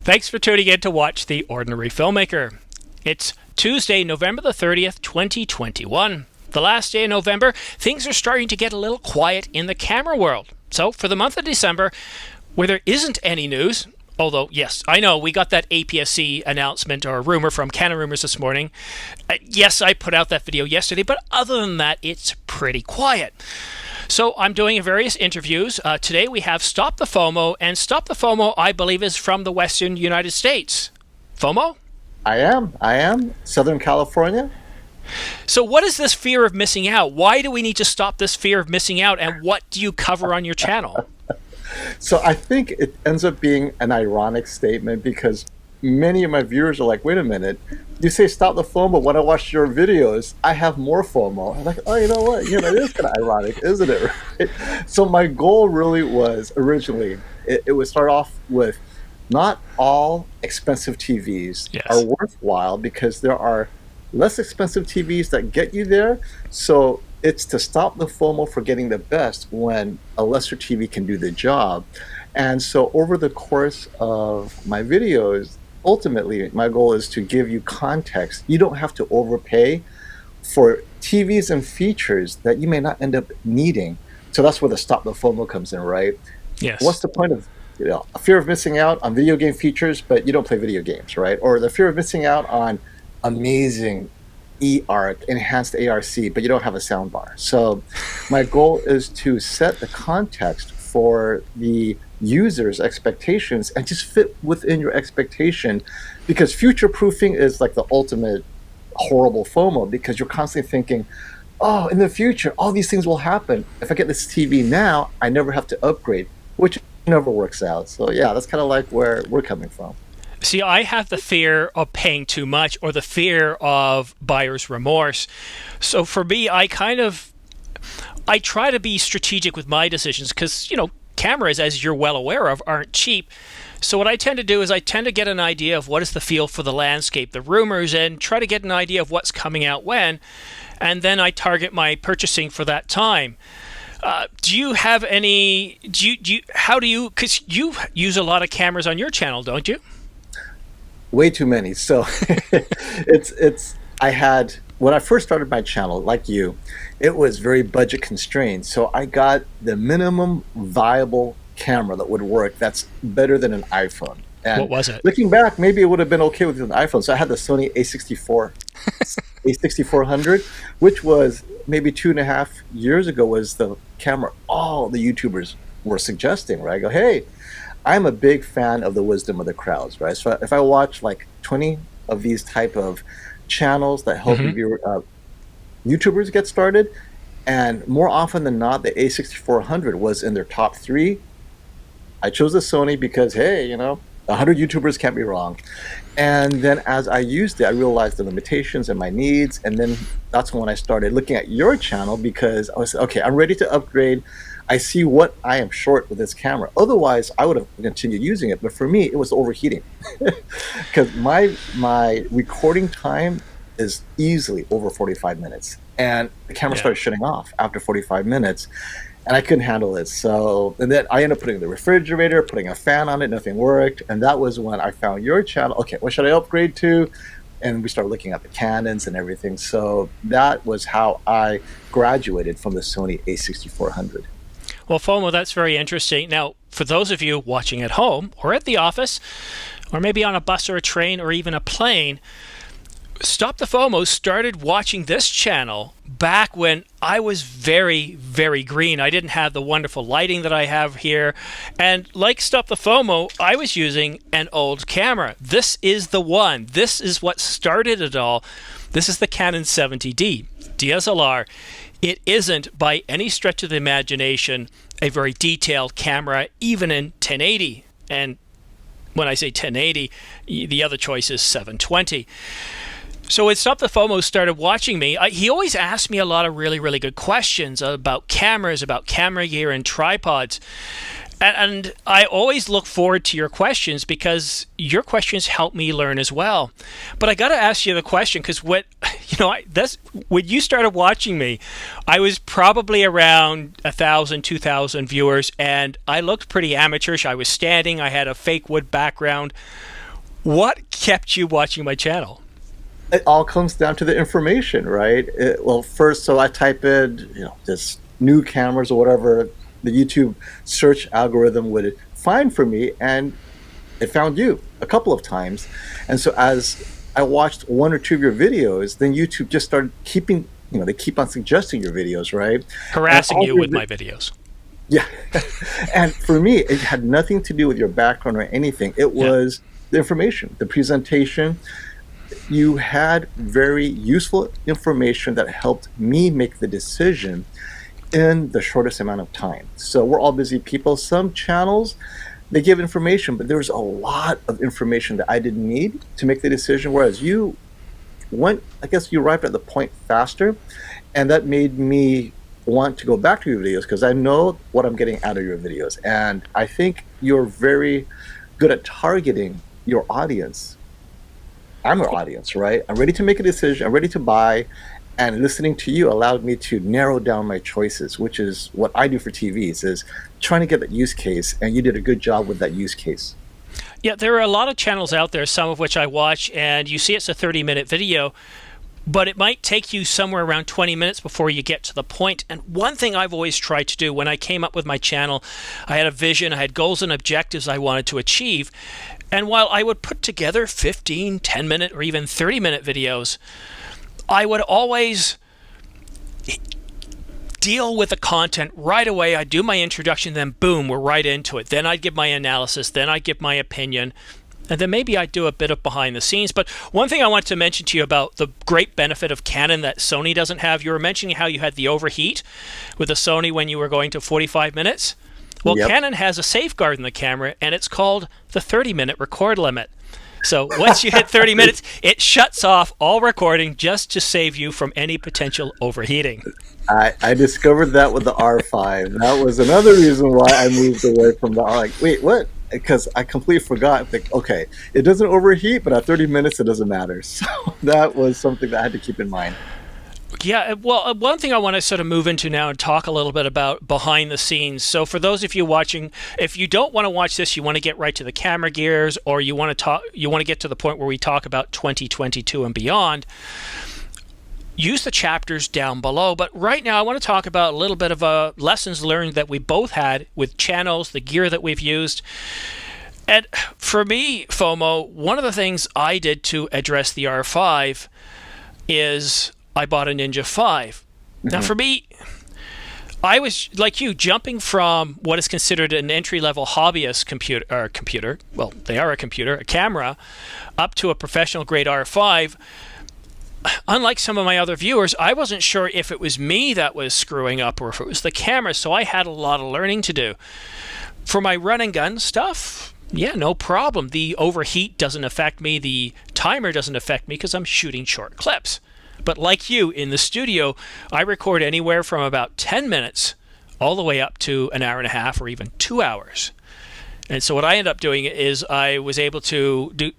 Thanks for tuning in to watch The Ordinary Filmmaker. It's Tuesday, November the 30th, 2021. The last day of November, things are starting to get a little quiet in the camera world. So for the month of December, where there isn't any news, although, yes, I know we got that APS-c announcement or rumor from Canon Rumors this morning. Yes, I put out that video yesterday, but other than that, it's pretty quiet. So I'm doing various interviews. Today we have Stop the Fomo, and Stop the Fomo, I believe, is from the Western United States. Fomo? I am. Southern California. So what is this fear of missing out? Why do we need to stop this fear of missing out, and what do you cover on your channel? So I think it ends up being an ironic statement because many of my viewers are like, wait a minute, you say stop the FOMO. When I watch your videos, I have more FOMO. I'm like, oh, you know what? It is kind of ironic, isn't it? Right? So my goal really was originally, it would start off with not all expensive TVs are worthwhile because there are less expensive TVs that get you there. So it's to stop the FOMO for getting the best when a lesser TV can do the job. And so over the course of my videos, ultimately, my goal is to give you context. You don't have to overpay for TVs and features that you may not end up needing. So that's where the Stop the FOMO comes in, right? Yes. What's the point of a fear of missing out on video game features, but you don't play video games, right? Or the fear of missing out on amazing eArt, enhanced ARC, but you don't have a soundbar. So my goal is to set the context for the user's expectations and just fit within your expectation, because future proofing is like the ultimate horrible FOMO, because you're constantly thinking, oh, in the future all these things will happen. If I get this TV now, I never have to upgrade, which never works out. So yeah, that's kind of like where we're coming from. See, I have the fear of paying too much or the fear of buyer's remorse. So for me, I try to be strategic with my decisions because, cameras, as you're well aware of, aren't cheap. So what I tend to do is I tend to get an idea of what is the feel for the landscape, the rumors, and try to get an idea of what's coming out when, and then I target my purchasing for that time. Do you have any, because you use a lot of cameras on your channel, don't you? Way too many. So when I first started my channel, like you, it was very budget constrained. So I got the minimum viable camera that would work that's better than an iPhone. And what was it? Looking back, maybe it would have been okay with an iPhone. So I had the Sony A6400, which was maybe 2.5 years ago was the camera all the YouTubers were suggesting, right? I go, hey, I'm a big fan of the wisdom of the crowds, right? So if I watch like 20 of these type of channels that help YouTubers get started, and more often than not, the A6400 was in their top 3. I chose the Sony because, hey, 100 YouTubers can't be wrong. And then as I used it, I realized the limitations and my needs, and then that's when I started looking at your channel because I was, okay, I'm ready to upgrade. I see what I am short with this camera. Otherwise, I would have continued using it. But for me, it was overheating because my recording time is easily over 45 minutes. And the camera started shutting off after 45 minutes. And I couldn't handle it. So, and then I ended up putting the refrigerator, putting a fan on it, nothing worked. And that was when I found your channel. Okay, what should I upgrade to? And we started looking at the Canons and everything. So that was how I graduated from the Sony A6400. Well, FOMO, that's very interesting. Now, for those of you watching at home or at the office, or maybe on a bus or a train or even a plane, Stop the FOMO started watching this channel back when I was very, very green. I didn't have the wonderful lighting that I have here. And like Stop the FOMO, I was using an old camera. This is the one. This is what started it all. This is the Canon 70D DSLR. It isn't, by any stretch of the imagination, a very detailed camera, even in 1080. And when I say 1080, the other choice is 720. So when Stop the FOMO started watching me, he always asked me a lot of really, really good questions about cameras, about camera gear and tripods. And I always look forward to your questions because your questions help me learn as well. But I got to ask you the question because when you started watching me, I was probably around 1,000, 2,000 viewers, and I looked pretty amateurish. I was standing. I had a fake wood background. What kept you watching my channel? It all comes down to the information, right? Well, first, so I type in, just new cameras or whatever the YouTube search algorithm would find for me, and it found you a couple of times. And so as I watched one or two of your videos, then YouTube just started they keep on suggesting your videos, right? Harassing you with my videos. Yeah. And for me, it had nothing to do with your background or anything. It was the information, the presentation. You had very useful information that helped me make the decision in the shortest amount of time. So we're all busy people. Some channels, they give information, but there's a lot of information that I didn't need to make the decision, whereas you arrived at the point faster, and that made me want to go back to your videos because I know what I'm getting out of your videos. And I think you're very good at targeting your audience. I'm your audience, right? I'm ready to make a decision. I'm ready to buy. And listening to you allowed me to narrow down my choices, which is what I do for TVs, is trying to get that use case. And you did a good job with that use case. Yeah, there are a lot of channels out there, some of which I watch, and you see it's a 30-minute video, but it might take you somewhere around 20 minutes before you get to the point. And one thing I've always tried to do when I came up with my channel, I had a vision, I had goals and objectives I wanted to achieve. And while I would put together 15, 10-minute, or even 30-minute videos, I would always deal with the content right away. I'd do my introduction, then boom, we're right into it. Then I'd give my analysis, then I'd give my opinion, and then maybe I'd do a bit of behind the scenes. But one thing I wanted to mention to you about the great benefit of Canon that Sony doesn't have, you were mentioning how you had the overheat with the Sony when you were going to 45 minutes. Well, yep. Canon has a safeguard in the camera, and it's called the 30-minute record limit. So once you hit 30 minutes, it shuts off all recording just to save you from any potential overheating. I discovered that with the R5. That was another reason why I moved away from the R. Like, wait, what? Because I completely forgot. Like, okay, it doesn't overheat, but at 30 minutes, it doesn't matter. So that was something that I had to keep in mind. Yeah, well, one thing I want to sort of move into now and talk a little bit about behind the scenes. So for those of you watching, if you don't want to watch this, you want to get right to the camera gears, or you want to get to the point where we talk about 2022 and beyond, use the chapters down below. But right now I want to talk about a little bit of lessons learned that we both had with channels, the gear that we've used. And for me, Fomo, one of the things I did to address the R5 is I bought a Ninja 5. Mm-hmm. Now, for me, I was, like you, jumping from what is considered an entry-level hobbyist computer, well, they are a computer, a camera, up to a professional-grade R5. Unlike some of my other viewers, I wasn't sure if it was me that was screwing up or if it was the camera, so I had a lot of learning to do. For my run and gun stuff, yeah, no problem. The overheat doesn't affect me. The timer doesn't affect me because I'm shooting short clips. But like you, in the studio, I record anywhere from about 10 minutes all the way up to an hour and a half or even 2 hours. And so what I end up doing is I was able to do,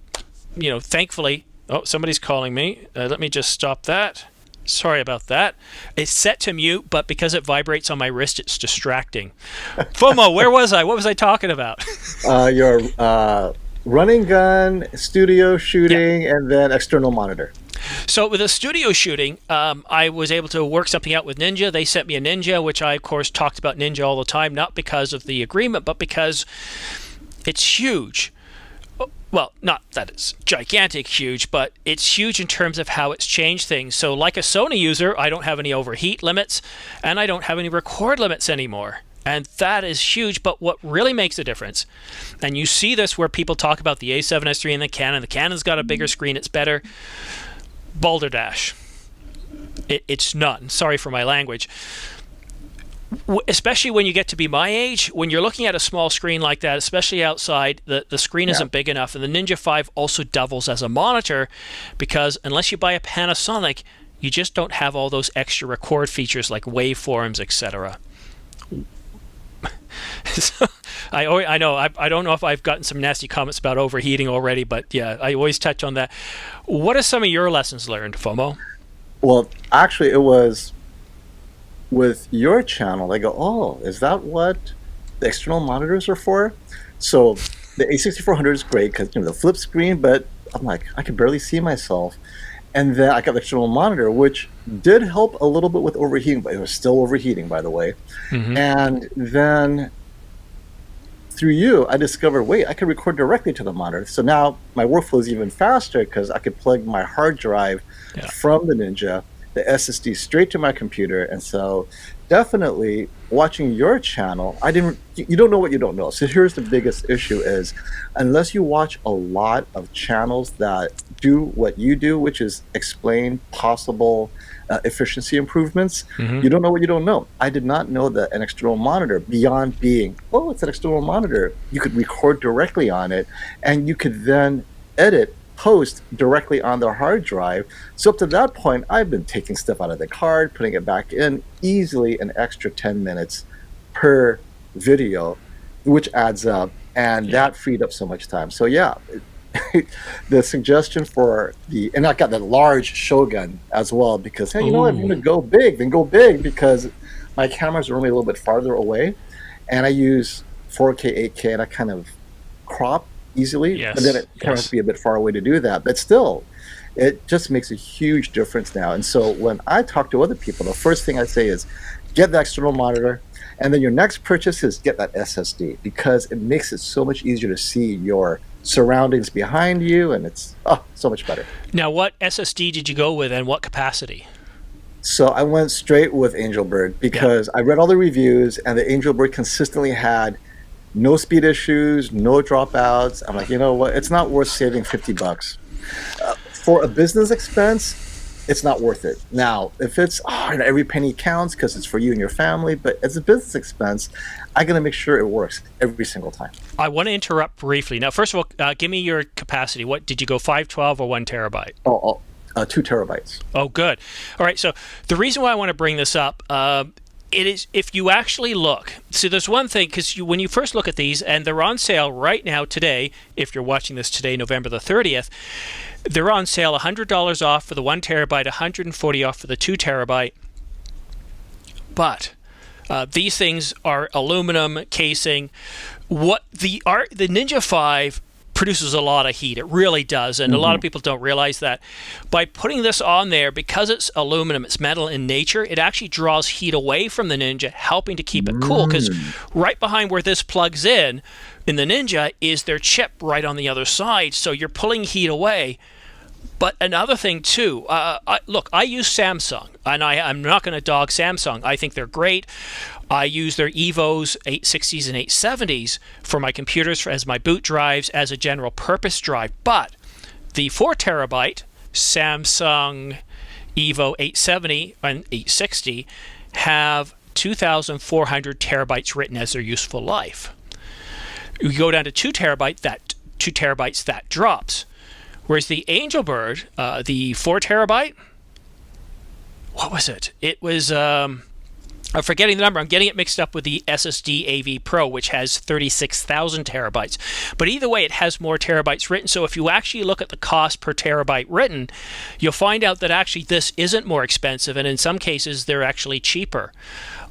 thankfully, oh, somebody's calling me. Let me just stop that. Sorry about that. It's set to mute, but because it vibrates on my wrist, it's distracting. Fomo, where was I? What was I talking about? Your running gun, studio shooting, and then external monitor. So with the studio shooting, I was able to work something out with Ninja. They sent me a Ninja, which I, of course, talked about Ninja all the time, not because of the agreement, but because it's huge. Well, not that it's gigantic huge, but it's huge in terms of how it's changed things. So like a Sony user, I don't have any overheat limits, and I don't have any record limits anymore. And that is huge, but what really makes a difference, and you see this where people talk about the A7S III and the Canon's got a bigger screen, it's better. Balderdash. It's not. Sorry for my language. Especially when you get to be my age, when you're looking at a small screen like that, especially outside, the screen isn't big enough. And the Ninja 5 also doubles as a monitor because unless you buy a Panasonic, you just don't have all those extra record features like waveforms, etc. I know. I don't know if I've gotten some nasty comments about overheating already, but yeah, I always touch on that. What are some of your lessons learned, FOMO? Well, actually, it was with your channel. I go, oh, is that what the external monitors are for? So the A6400 is great because the flip screen, but I'm like, I can barely see myself. And then I got the external monitor, which did help a little bit with overheating, but it was still overheating, by the way. And then through you, I discovered, wait, I can record directly to the monitor. So now my workflow is even faster because I could plug my hard drive from the Ninja, the SSD, straight to my computer. And so definitely watching your channel, you don't know what you don't know. So here's the biggest issue is, unless you watch a lot of channels that do what you do, which is explain possible efficiency improvements, you don't know what you don't know. I did not know that an external monitor, beyond being, oh, it's an external monitor, you could record directly on it, and you could then edit post directly on the hard drive. So up to that point, I've been taking stuff out of the card, putting it back in, easily an extra 10 minutes per video, which adds up, and that freed up so much time. So yeah, the suggestion for and I got the large Shogun as well, because hey, you know what, if you're gonna go big, then go big, because my cameras are only a little bit farther away, and I use 4K, 8K, and I kind of crop easily, but then it kind of has to be a bit far away to do that. But still, it just makes a huge difference now. And so when I talk to other people, the first thing I say is get the external monitor, and then your next purchase is get that SSD, because it makes it so much easier to see your surroundings behind you, and it's so much better. Now, what SSD did you go with, and what capacity? So I went straight with Angelbird because I read all the reviews, and the Angelbird consistently had no speed issues, no dropouts. I'm like, you know what? It's not worth saving $50. For a business expense, it's not worth it. Now, if it's every penny counts because it's for you and your family, but as a business expense, I'm going to make sure it works every single time. I want to interrupt briefly. Now, first of all, give me your capacity. What did you go, 512 or 1 terabyte? 2 terabytes. Oh, good. All right. So the reason why I want to bring this up, it is, if you actually look, see, there's one thing, because when you first look at these, and they're on sale right now today, if you're watching this today, November the 30th, they're on sale $100 off for the 1 terabyte, $140 off for the 2 terabyte. But these things are aluminum casing. What the Ninja 5 produces a lot of heat. It really does, and a lot of people don't realize that. By putting this on there, because it's aluminum, it's metal in nature, it actually draws heat away from the Ninja, helping to keep it cool, because right behind where this plugs in the Ninja is their chip right on the other side, so you're pulling heat away. But another thing too, look, I use Samsung, and I'm not going to dog Samsung. I think they're great. I use their Evos 860s and 870s for my computers as my boot drives, as a general purpose drive. But the 4 terabyte Samsung Evo 870 and 860 have 2,400 terabytes written as their useful life. You go down to 2 terabytes, that drops. Whereas the Angelbird, the 4 terabyte, what was it? It was, I'm forgetting the number. I'm getting it mixed up with the SSD AV Pro, which has 36,000 terabytes. But either way, it has more terabytes written. So if you actually look at the cost per terabyte written, you'll find out that actually this isn't more expensive, and in some cases, they're actually cheaper.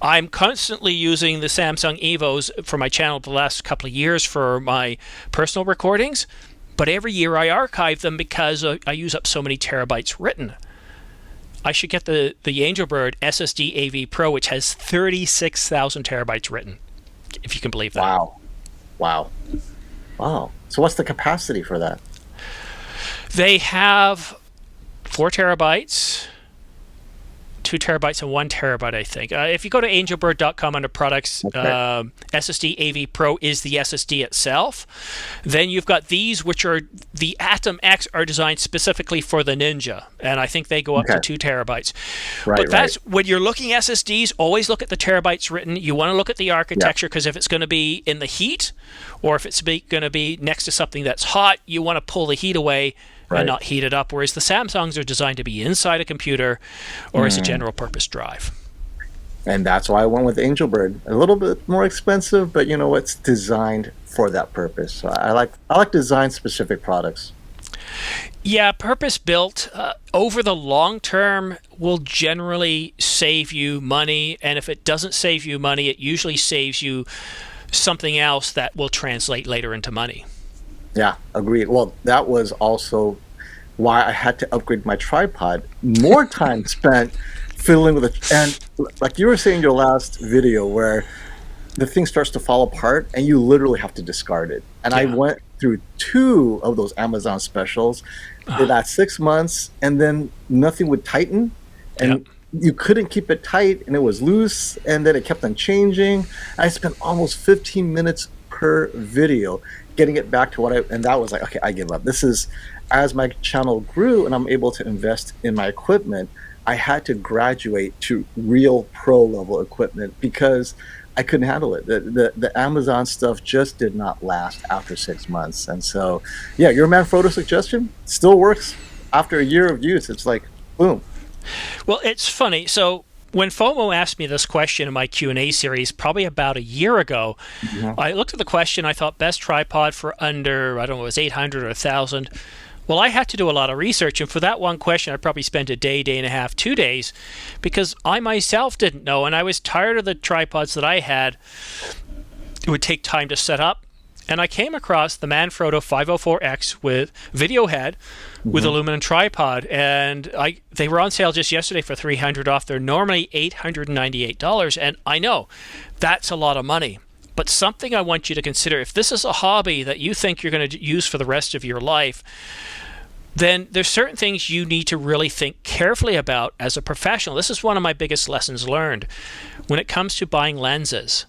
I'm constantly using the Samsung Evos for my channel the last couple of years for my personal recordings. But every year I archive them because I use up so many terabytes written. I should get the Angelbird SSD AV Pro, which has 36,000 terabytes written, if you can believe that. Wow. So what's the capacity for that? They have 4 terabytes, 2 terabytes, and 1 terabyte, I think. If you go to angelbird.com under products, SSD AV Pro is the SSD itself. Then you've got these, which are the Atom X, are designed specifically for the Ninja, and I think they go up to 2 terabytes. But that's when you're looking at SSDs, always look at the terabytes written. You want to look at the architecture, because if it's going to be in the heat, or if it's going to be next to something that's hot, you want to pull the heat away and not heat it up, whereas the Samsungs are designed to be inside a computer or as a general purpose drive. And that's why I went with Angelbird. A little bit more expensive, but you know, it's designed for that purpose. So I like design specific products. Yeah, purpose built over the long term will generally save you money. And if it doesn't save you money, it usually saves you something else that will translate later into money. Yeah, agreed. Well, that was also why I had to upgrade my tripod. More time spent fiddling with it. And like you were saying in your last video, where the thing starts to fall apart and you literally have to discard it. And I Yeah. went through two of those Amazon specials. Did that 6 months, and then nothing would tighten, Yep. and you couldn't keep it tight, and it was loose, and then it kept on changing. I spent almost 15 minutes per video getting it back to and that was like, okay, I give up. This is, as my channel grew and I'm able to invest in my equipment, I had to graduate to real pro level equipment because I couldn't handle it. The Amazon stuff just did not last after 6 months. And so, yeah, your Manfrotto suggestion still works after a year of use. It's like, boom. Well, it's funny. So when FOMO asked me this question in my Q&A series, probably about a year ago, I looked at the question. I thought best tripod for under, I don't know, it was 800 or 1,000. Well, I had to do a lot of research, and for that one question, I probably spent a day, day and a half, 2 days, because I myself didn't know, and I was tired of the tripods that I had. It would take time to set up, and I came across the Manfrotto 504X with video head with aluminum tripod, and they were on sale just yesterday for $300 off. They're normally $898, and I know that's a lot of money. But something I want you to consider, if this is a hobby that you think you're going to use for the rest of your life, then there's certain things you need to really think carefully about as a professional. This is one of my biggest lessons learned when it comes to buying lenses.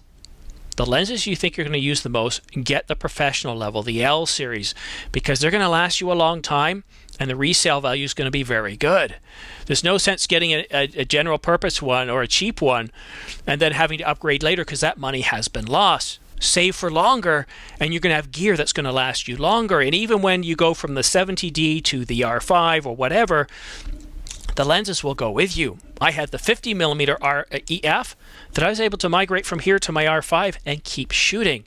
The lenses you think you're going to use the most, get the professional level, the L series, because they're going to last you a long time and the resale value is going to be very good. There's no sense getting a general purpose one or a cheap one and then having to upgrade later because that money has been lost. Save for longer and you're going to have gear that's going to last you longer. And even when you go from the 70D to the R5 or whatever, the lenses will go with you. I had the 50mm EF that I was able to migrate from here to my R5 and keep shooting.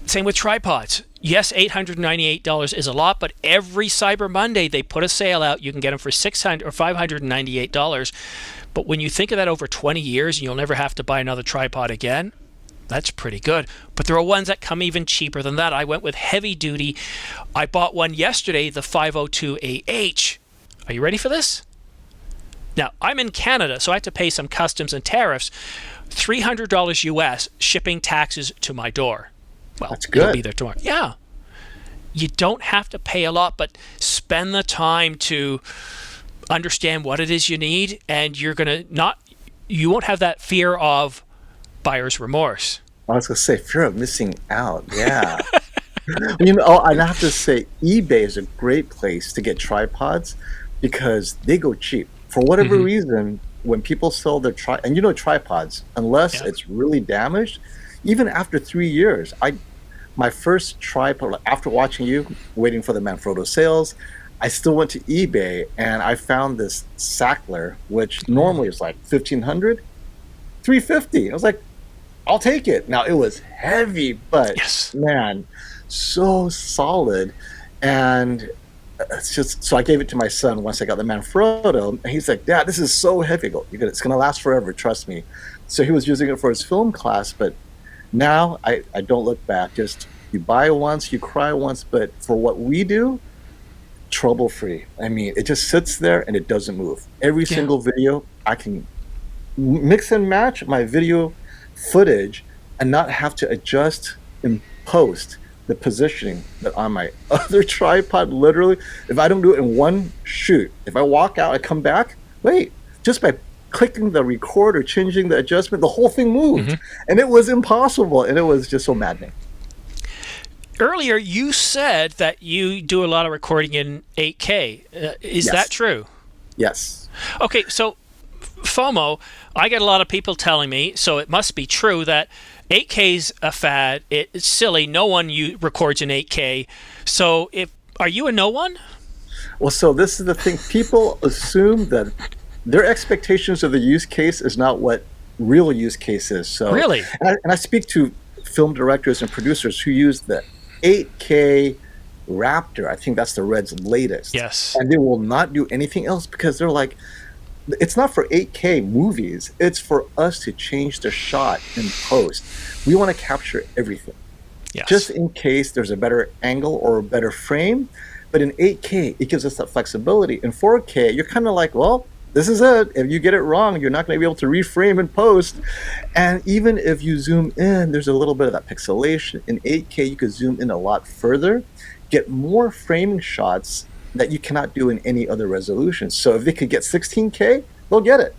Same with tripods. Yes, $898 is a lot, but every Cyber Monday they put a sale out. You can get them for $600 or $598. But when you think of that over 20 years and you'll never have to buy another tripod again, that's pretty good. But there are ones that come even cheaper than that. I went with heavy duty. I bought one yesterday, the 502AH. Are you ready for this? Now, I'm in Canada, so I have to pay some customs and tariffs. $300 US shipping taxes to my door. Well, That's good. It'll be there tomorrow. Yeah. You don't have to pay a lot, but spend the time to understand what it is you need, and you won't have that fear of buyer's remorse. I was going to say, fear of missing out. Yeah. And I have to say, eBay is a great place to get tripods because they go cheap. For whatever reason, when people sell their tripods, unless it's really damaged, even after 3 years, my first tripod, after watching you, waiting for the Manfrotto sales, I still went to eBay and I found this Sackler, which normally is like $1,500, $350. I was like, I'll take it. Now, it was heavy, but man, so solid. And it's just, so I gave it to my son once I got the Manfrotto, and he's like, Dad, this is so heavy. I go, it's going to last forever, trust me. So he was using it for his film class, but now I don't look back. Just you buy once, you cry once, but for what we do, trouble-free. I mean, it just sits there and it doesn't move. Every single video, I can mix and match my video footage and not have to adjust in post the positioning that on my other tripod. Literally, if I don't do it in one shoot, if I walk out, I come back, just by clicking the record or changing the adjustment, the whole thing moved. And it was impossible, and it was just so maddening. Earlier, you said that you do a lot of recording in 8K. Is that true? Yes. Okay, so FOMO, I get a lot of people telling me, so it must be true, that 8K's a fad. It's silly. No one records in 8K. So are you a no one? Well, so this is the thing. People assume that their expectations of the use case is not what real use cases. So, Really? and I speak to film directors and producers who use the 8K Raptor. I think that's the Red's latest. Yes. And they will not do anything else because they're like, it's not for 8K movies. It's for us to change the shot in post. We want to capture everything. Yes. Just in case there's a better angle or a better frame. But in 8K, it gives us that flexibility. In 4K, you're kind of like, well, this is it. If you get it wrong, you're not going to be able to reframe in post. And even if you zoom in, there's a little bit of that pixelation. In 8K, you could zoom in a lot further, get more framing shots that you cannot do in any other resolution. So if they could get 16K, they'll get it.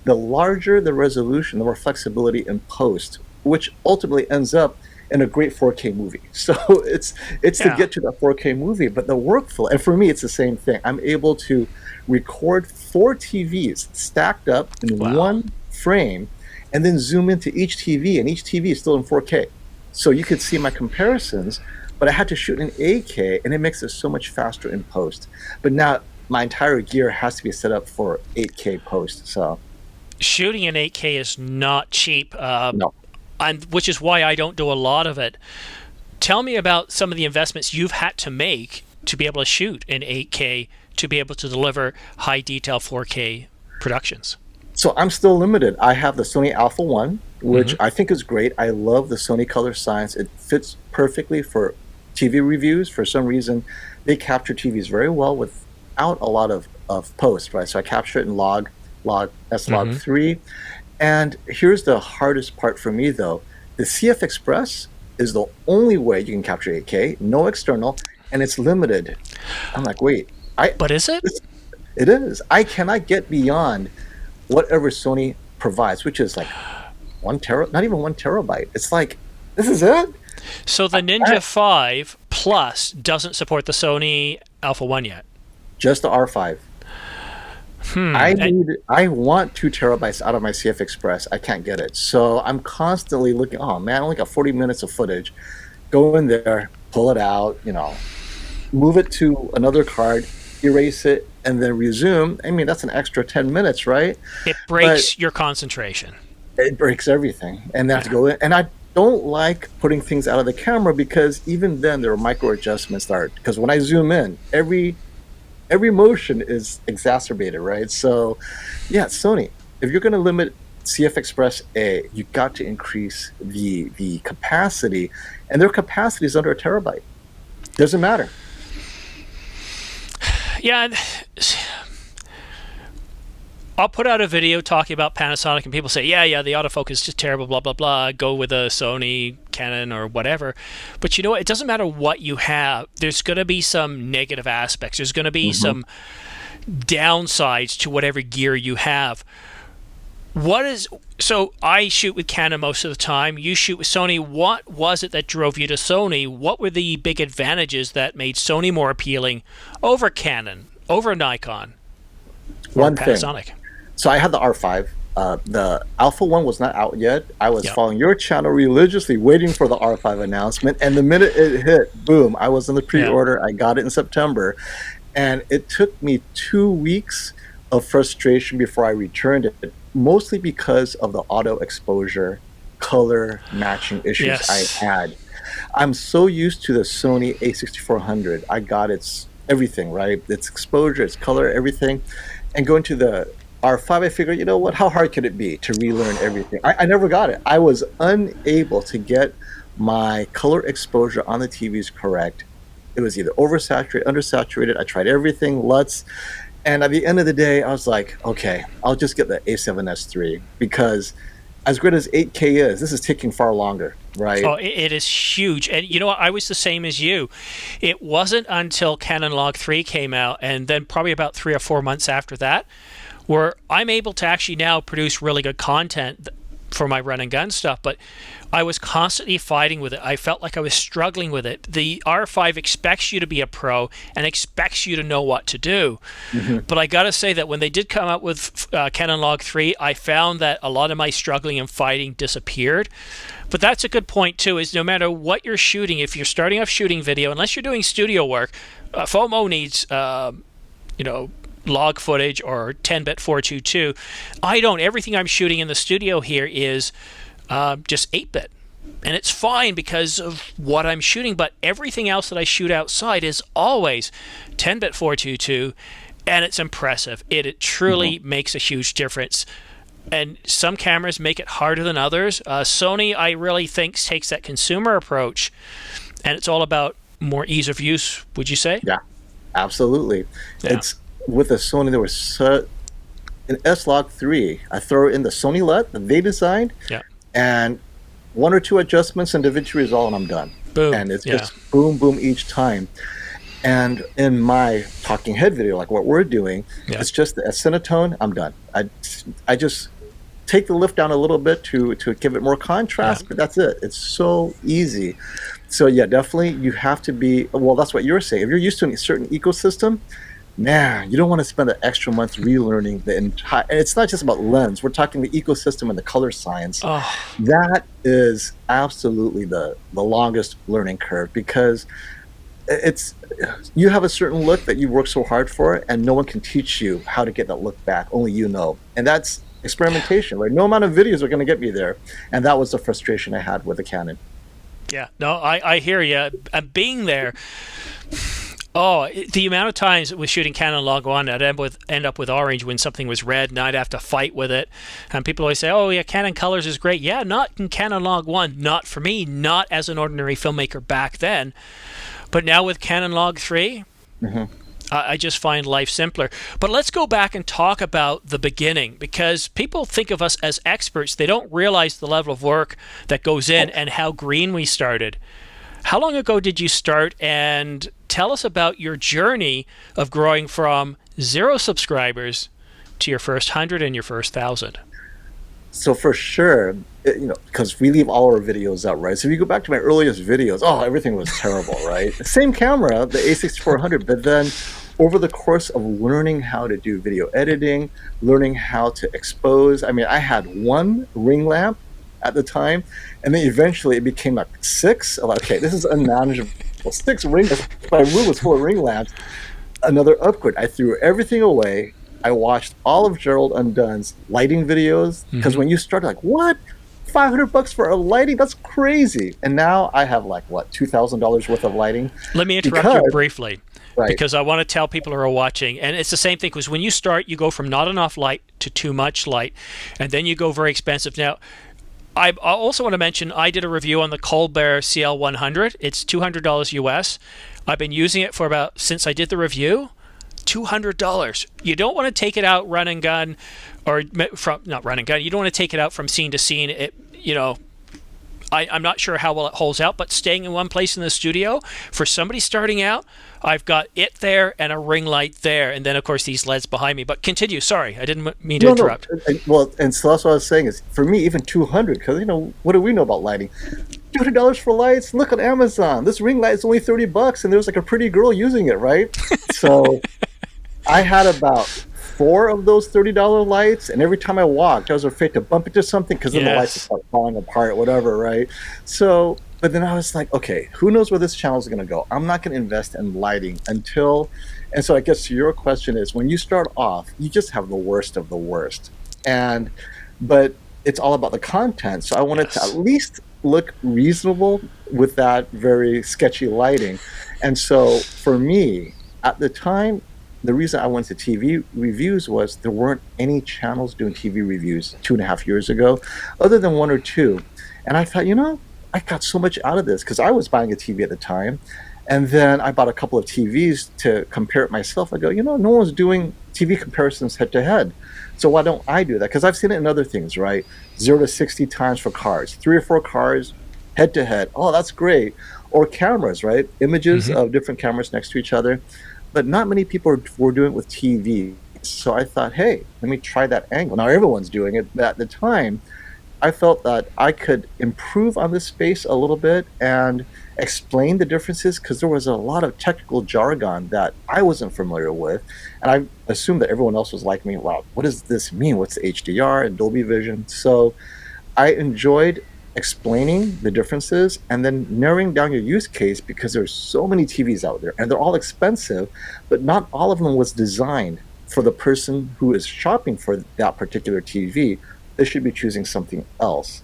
The larger the resolution, the more flexibility in post, which ultimately ends up in a great 4K movie. So it's to get to that 4K movie, but the workflow, and for me, it's the same thing. I'm able to record 4 TVs stacked up in one frame and then zoom into each TV, and each TV is still in 4K. So you could see my comparisons, but I had to shoot in 8K, and it makes it so much faster in post. But now my entire gear has to be set up for 8K post. So shooting in 8K is not cheap. No. And which is why I don't do a lot of it. Tell me about some of the investments you've had to make to be able to shoot in 8K, to be able to deliver high detail 4K productions. So I'm still limited. I have the Sony Alpha 1, which I think is great. I love the Sony Color Science. It fits perfectly for TV reviews. For some reason, they capture TVs very well without a lot of post, right? So I capture it in log S-Log 3. And here's the hardest part for me, though. The CF Express is the only way you can capture 8K, no external, and it's limited. I'm like, wait. But is it? It is. I cannot get beyond whatever Sony provides, which is like not even 1 terabyte. It's like, this is it? So the Ninja 5 Plus doesn't support the Sony Alpha 1 yet? Just the R5. I want 2 terabytes out of my CF Express. I can't get it. So I'm constantly looking, oh man, I only got 40 minutes of footage. Go in there, pull it out, move it to another card, erase it, and then resume. I mean, that's an extra 10 minutes, right? It breaks your concentration. It breaks everything. And that's go in. And I don't like putting things out of the camera because even then there are micro adjustments because when I zoom in, every motion is exacerbated, right? So, yeah, Sony, if you're going to limit CF Express A, you've got to increase the capacity, and their capacity is under 1 terabyte. Doesn't matter. Yeah, I'll put out a video talking about Panasonic, and people say, yeah, the autofocus is just terrible, blah, blah, blah. Go with a Sony, Canon, or whatever. But you know what? It doesn't matter what you have. There's going to be some negative aspects. There's going to be some downsides to whatever gear you have. So I shoot with Canon most of the time. You shoot with Sony. What was it that drove you to Sony? What were the big advantages that made Sony more appealing over Canon, over Nikon, or Panasonic? So I had the R5. The Alpha 1 was not out yet. I was following your channel religiously, waiting for the R5 announcement. And the minute it hit, boom, I was in the pre-order. I got it in September. And it took me 2 weeks of frustration before I returned it, mostly because of the auto exposure, color matching issues I had. I'm so used to the Sony a6400. I got its everything, right? Its exposure, its color, everything. And going to the R5, I figured, you know what, how hard could it be to relearn everything? I never got it. I was unable to get my color exposure on the TVs correct. It was either oversaturated, undersaturated. I tried everything, LUTs. And at the end of the day, I was like, okay, I'll just get the A7S III because as great as 8K is, this is taking far longer, right? Oh, it is huge. And you know what? I was the same as you. It wasn't until Canon Log 3 came out, and then probably about 3 or 4 months after that, where I'm able to actually now produce really good content for my run and gun stuff, but I was constantly fighting with it. I felt like I was struggling with it. The R5 expects you to be a pro and expects you to know what to do. But I got to say that when they did come out with Canon Log 3, I found that a lot of my struggling and fighting disappeared. But that's a good point too, is no matter what you're shooting, if you're starting off shooting video, unless you're doing studio work, Fomo needs, log footage or 10-bit 422. I don't. Everything I'm shooting in the studio here is just 8-bit. And it's fine because of what I'm shooting, but everything else that I shoot outside is always 10-bit 422, and it's impressive. It truly makes a huge difference. And some cameras make it harder than others. Sony, I really think, takes that consumer approach, and it's all about more ease of use, would you say? Yeah, absolutely. Yeah. It's with the Sony, there was an S-Log3. I throw in the Sony LUT that they designed, Yeah. and one or two adjustments in DaVinci Resolve, and I'm done. Boom. And it's just boom, boom each time. And in my talking head video, like what we're doing, it's just the Cinetone, I'm done. I just take the lift down a little bit to give it more contrast, but that's it. It's so easy. So yeah, definitely you have to be, well, that's what you're saying. If you're used to a certain ecosystem, man, you don't want to spend an extra month relearning the entire, and it's not just about lens. We're talking the ecosystem and the color science. That is absolutely the longest learning curve, because it's, you have a certain look that you worked so hard for, and no one can teach you how to get that look back. Only you know. And that's experimentation, right? No amount of videos are going to get me there. And that was the frustration I had with the Canon. Yeah, no, I hear you. Being there, the amount of times with shooting Canon Log 1, I'd end up with orange when something was red, and I'd have to fight with it. And people always say, oh, yeah, Canon Colors is great. Yeah, not in Canon Log 1. Not for me, not as an ordinary filmmaker back then. But now with Canon Log 3, I just find life simpler. But let's go back and talk about the beginning, because people think of us as experts. They don't realize the level of work that goes in and how green we started. How long ago did you start? And tell us about your journey of growing from 0 subscribers to your first 100 and your first 1,000. So for sure, because we leave all our videos out, right? So if you go back to my earliest videos, everything was terrible, right? Same camera, the A6400, but then over the course of learning how to do video editing, learning how to expose, I mean, I had one ring lamp at the time, and then eventually it became like 6. I'm like, okay, this is unmanageable. 6 ring lamps. My room was full of ring lamps. Another upgrade. I threw everything away. I watched all of Gerald Undone's lighting videos, because when you start, like, what? $500 for a lighting? That's crazy. And now I have like, what, $2,000 worth of lighting? Let me interrupt you briefly, because I want to tell people who are watching, and it's the same thing, because when you start, you go from not enough light to too much light, and then you go very expensive. Now, I also want to mention, I did a review on the Colbert CL100. It's $200 US. I've been using it for about, since I did the review, $200. You don't want to take it out run and gun, or from, not run and gun, you don't want to take it out from scene to scene. I'm not sure how well it holds out, but staying in one place in the studio, for somebody starting out, I've got it there and a ring light there, and then of course these LEDs behind me. But continue. Sorry, I didn't mean to interrupt. And so that's what I was saying, is for me, even 200, because what do we know about lighting? $200 for lights. Look on Amazon. This ring light is only $30, and there's like a pretty girl using it, right? So I had about 4 of those $30 lights, and every time I walked, I was afraid to bump into something, because then the lights would start falling apart, whatever, right? So, but then I was like, okay, who knows where this channel is going to go? I'm not going to invest in lighting until, and so I guess your question is, when you start off, you just have the worst of the worst, but it's all about the content. So I wanted to at least look reasonable with that very sketchy lighting. And so for me, at the time, the reason I went to TV reviews was there weren't any channels doing TV reviews 2.5 years ago, other than 1 or 2. And I thought, I got so much out of this, because I was buying a TV at the time. And then I bought a couple of TVs to compare it myself. I go, no one's doing TV comparisons head to head. So why don't I do that? Because I've seen it in other things, right? 0 to 60 times for cars, 3 or 4 cars head to head. Oh, that's great. Or cameras, right? Images of different cameras next to each other. But not many people were doing it with TV. So I thought, hey, let me try that angle. Now everyone's doing it, but at the time, I felt that I could improve on this space a little bit and explain the differences, because there was a lot of technical jargon that I wasn't familiar with. And I assumed that everyone else was like me. Wow, what does this mean? What's HDR and Dolby Vision? So I enjoyed explaining the differences and then narrowing down your use case, because there's so many TVs out there and they're all expensive, but not all of them was designed for the person who is shopping for that particular TV, they should be choosing something else.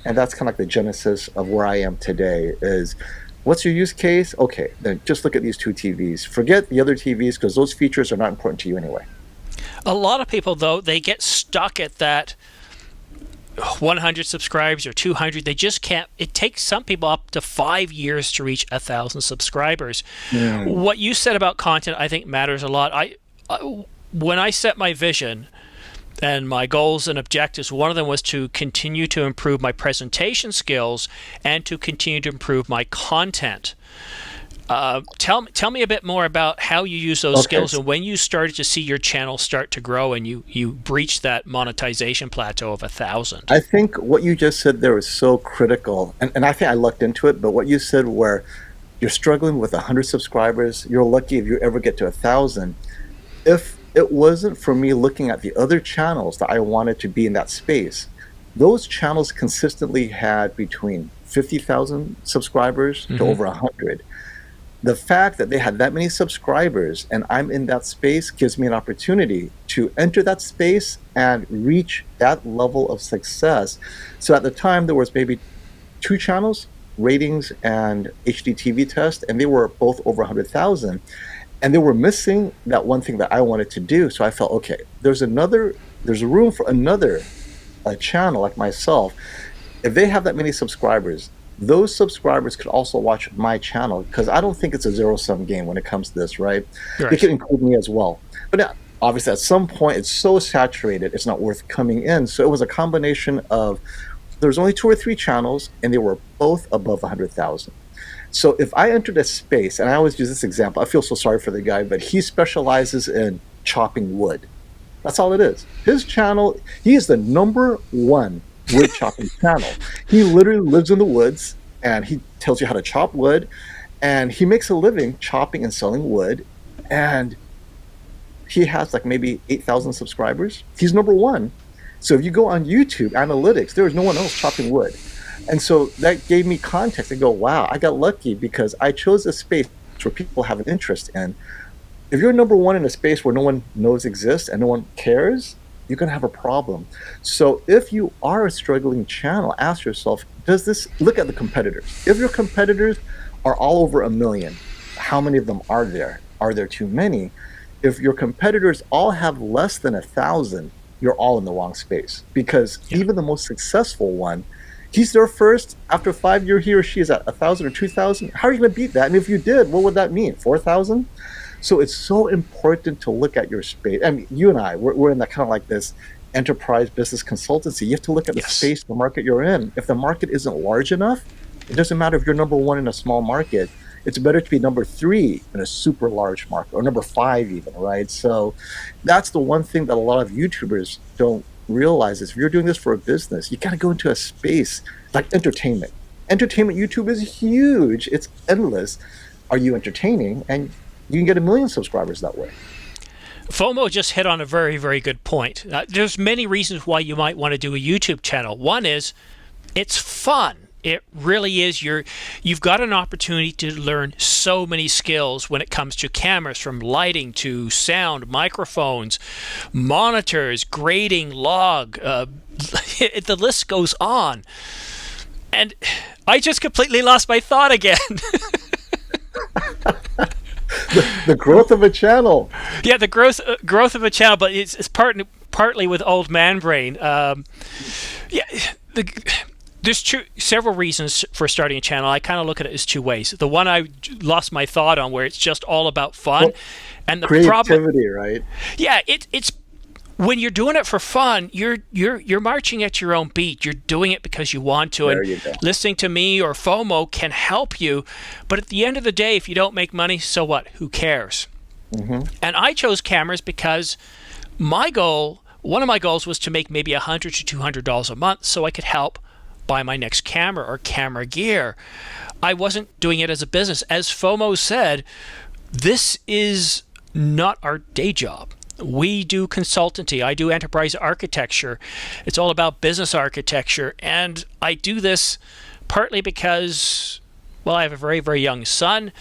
And that's kind of like the genesis of where I am today is, what's your use case? Okay, then just look at these two TVs. Forget the other TVs because those features are not important to you anyway. A lot of people, though, they get stuck at that 100 subscribers or 200. They just can't. It takes some people up to 5 years to reach 1,000 subscribers. What you said about content, I think, matters a lot. When I set my vision and my goals and objectives, one of them was to continue to improve my presentation skills and to continue to improve my content. Tell me a bit more about how you use those skills and when you started to see your channel start to grow and you breached that monetization plateau of 1,000. I think what you just said there is so critical, and I think I lucked into it, but what you said where you're struggling with 100 subscribers, you're lucky if you ever get to 1,000. If it wasn't for me looking at the other channels that I wanted to be in that space, those channels consistently had between 50,000 subscribers to over 100. The fact that they had that many subscribers and I'm in that space gives me an opportunity to enter that space and reach that level of success. So at the time, there was maybe 2 channels, Ratings and HDTV Test, and they were both over 100,000. And they were missing that one thing that I wanted to do. So I felt, okay, there's a room for another channel like myself. If they have that many subscribers, those subscribers could also watch my channel, because I don't think it's a zero-sum game when it comes to this, right? They can include me as well. But obviously at some point, it's so saturated, it's not worth coming in. So it was a combination of, there's only 2 or 3 channels, and they were both above 100,000. So if I entered a space, and I always use this example, I feel so sorry for the guy, but he specializes in chopping wood. That's all it is. His channel, he is the #1 wood chopping channel. He literally lives in the woods, and he tells you how to chop wood, and he makes a living chopping and selling wood, and he has like maybe 8,000 subscribers. He's #1. So if you go on YouTube analytics, there is no one else chopping wood. And so that gave me context. I go, wow, I got lucky because I chose a space where people have an interest in. If you're #1 in a space where no one knows exists and no one cares, you're going to have a problem. So if you are a struggling channel, ask yourself, look at the competitors. If your competitors are all over 1 million, how many of them are there? Are there too many? If your competitors all have less than 1,000, you're all in the wrong space, because even the most successful one, he's there first. After 5 years, he or she is at 1,000 or 2,000. How are you going to beat that? And if you did, what would that mean? 4,000? So it's so important to look at your space. I mean, you and I, we're in that kind of like this enterprise business consultancy. You have to look at the space, the market you're in. If the market isn't large enough, it doesn't matter if you're #1 in a small market. It's better to be #3 in a super large market, or #5 even, right? So that's the one thing that a lot of YouTubers don't realize is, if you're doing this for a business, you got to go into a space like entertainment. Entertainment YouTube is huge. It's endless. Are you entertaining? And you can get 1 million subscribers that way. FOMO just hit on a very, very good point. There's many reasons why you might want to do a YouTube channel. One is it's fun. It really is. You've got an opportunity to learn so many skills when it comes to cameras, from lighting to sound, microphones, monitors, grading, log. The list goes on. And I just completely lost my thought again. The growth of a channel. Yeah, the growth of a channel, but it's partly with old man brain. There's several reasons for starting a channel. I kind of look at it as 2 ways. The one I lost my thought on, where it's just all about fun, and the creativity, right? Yeah, it's when you're doing it for fun, you're marching at your own beat. You're doing it because you want to, and listening to me or FOMO can help you. But at the end of the day, if you don't make money, so what? Who cares? And I chose cameras because one of my goals was to make maybe $100 to $200 a month, so I could help buy my next camera or camera gear. I wasn't doing it as a business. As FOMO said, this is not our day job. We do consultancy. I do enterprise architecture. It's all about business architecture. And I do this partly because, well, I have a very, very young son.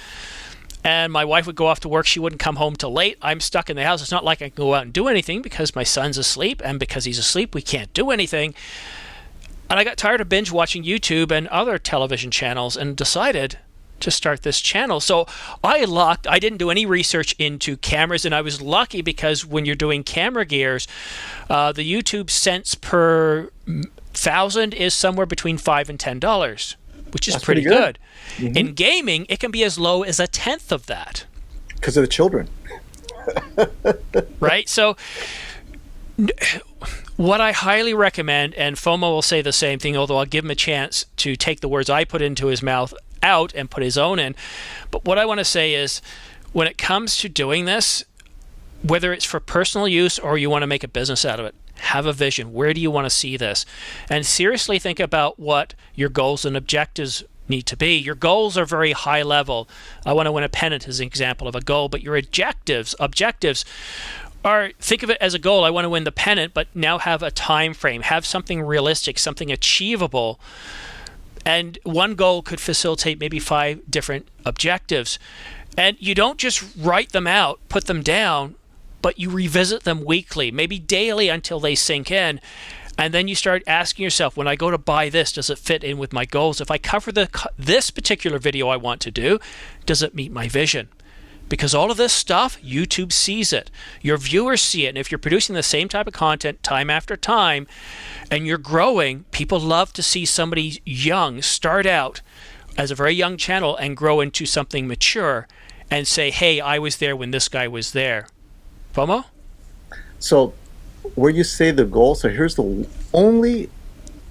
and my wife would go off to work. She wouldn't come home till late. I'm stuck in the house. It's not like I can go out and do anything because my son's asleep, and because he's asleep, we can't do anything. And I got tired of binge watching YouTube and other television channels and decided to start this channel. So I didn't do any research into cameras, and I was lucky because when you're doing camera gears, the YouTube cents per 1,000 is somewhere between $5 and $10, which is pretty good. Mm-hmm. In gaming, it can be as low as 1/10 of that. Because of the children. Right? So what I highly recommend, and Fomo will say the same thing, although I'll give him a chance to take the words I put into his mouth out and put his own in. But what I want to say is, when it comes to doing this, whether it's for personal use or you want to make a business out of it, have a vision. Where do you want to see this? And seriously think about what your goals and objectives need to be. Your goals are very high level. I want to win a pennant as an example of a goal, but your objectives are, think of it as a goal. I want to win the pennant, but now have a time frame, have something realistic, something achievable. And one goal could facilitate maybe 5 different objectives. And you don't just write them out, put them down, but you revisit them weekly, maybe daily until they sink in. And then you start asking yourself, when I go to buy this, does it fit in with my goals? If I cover this particular video I want to do, does it meet my vision? Because all of this stuff, YouTube sees it. Your viewers see it. And if you're producing the same type of content time after time and you're growing, people love to see somebody young start out as a very young channel and grow into something mature and say, hey, I was there when this guy was there. Fomo? So where you say the goal, so here's the only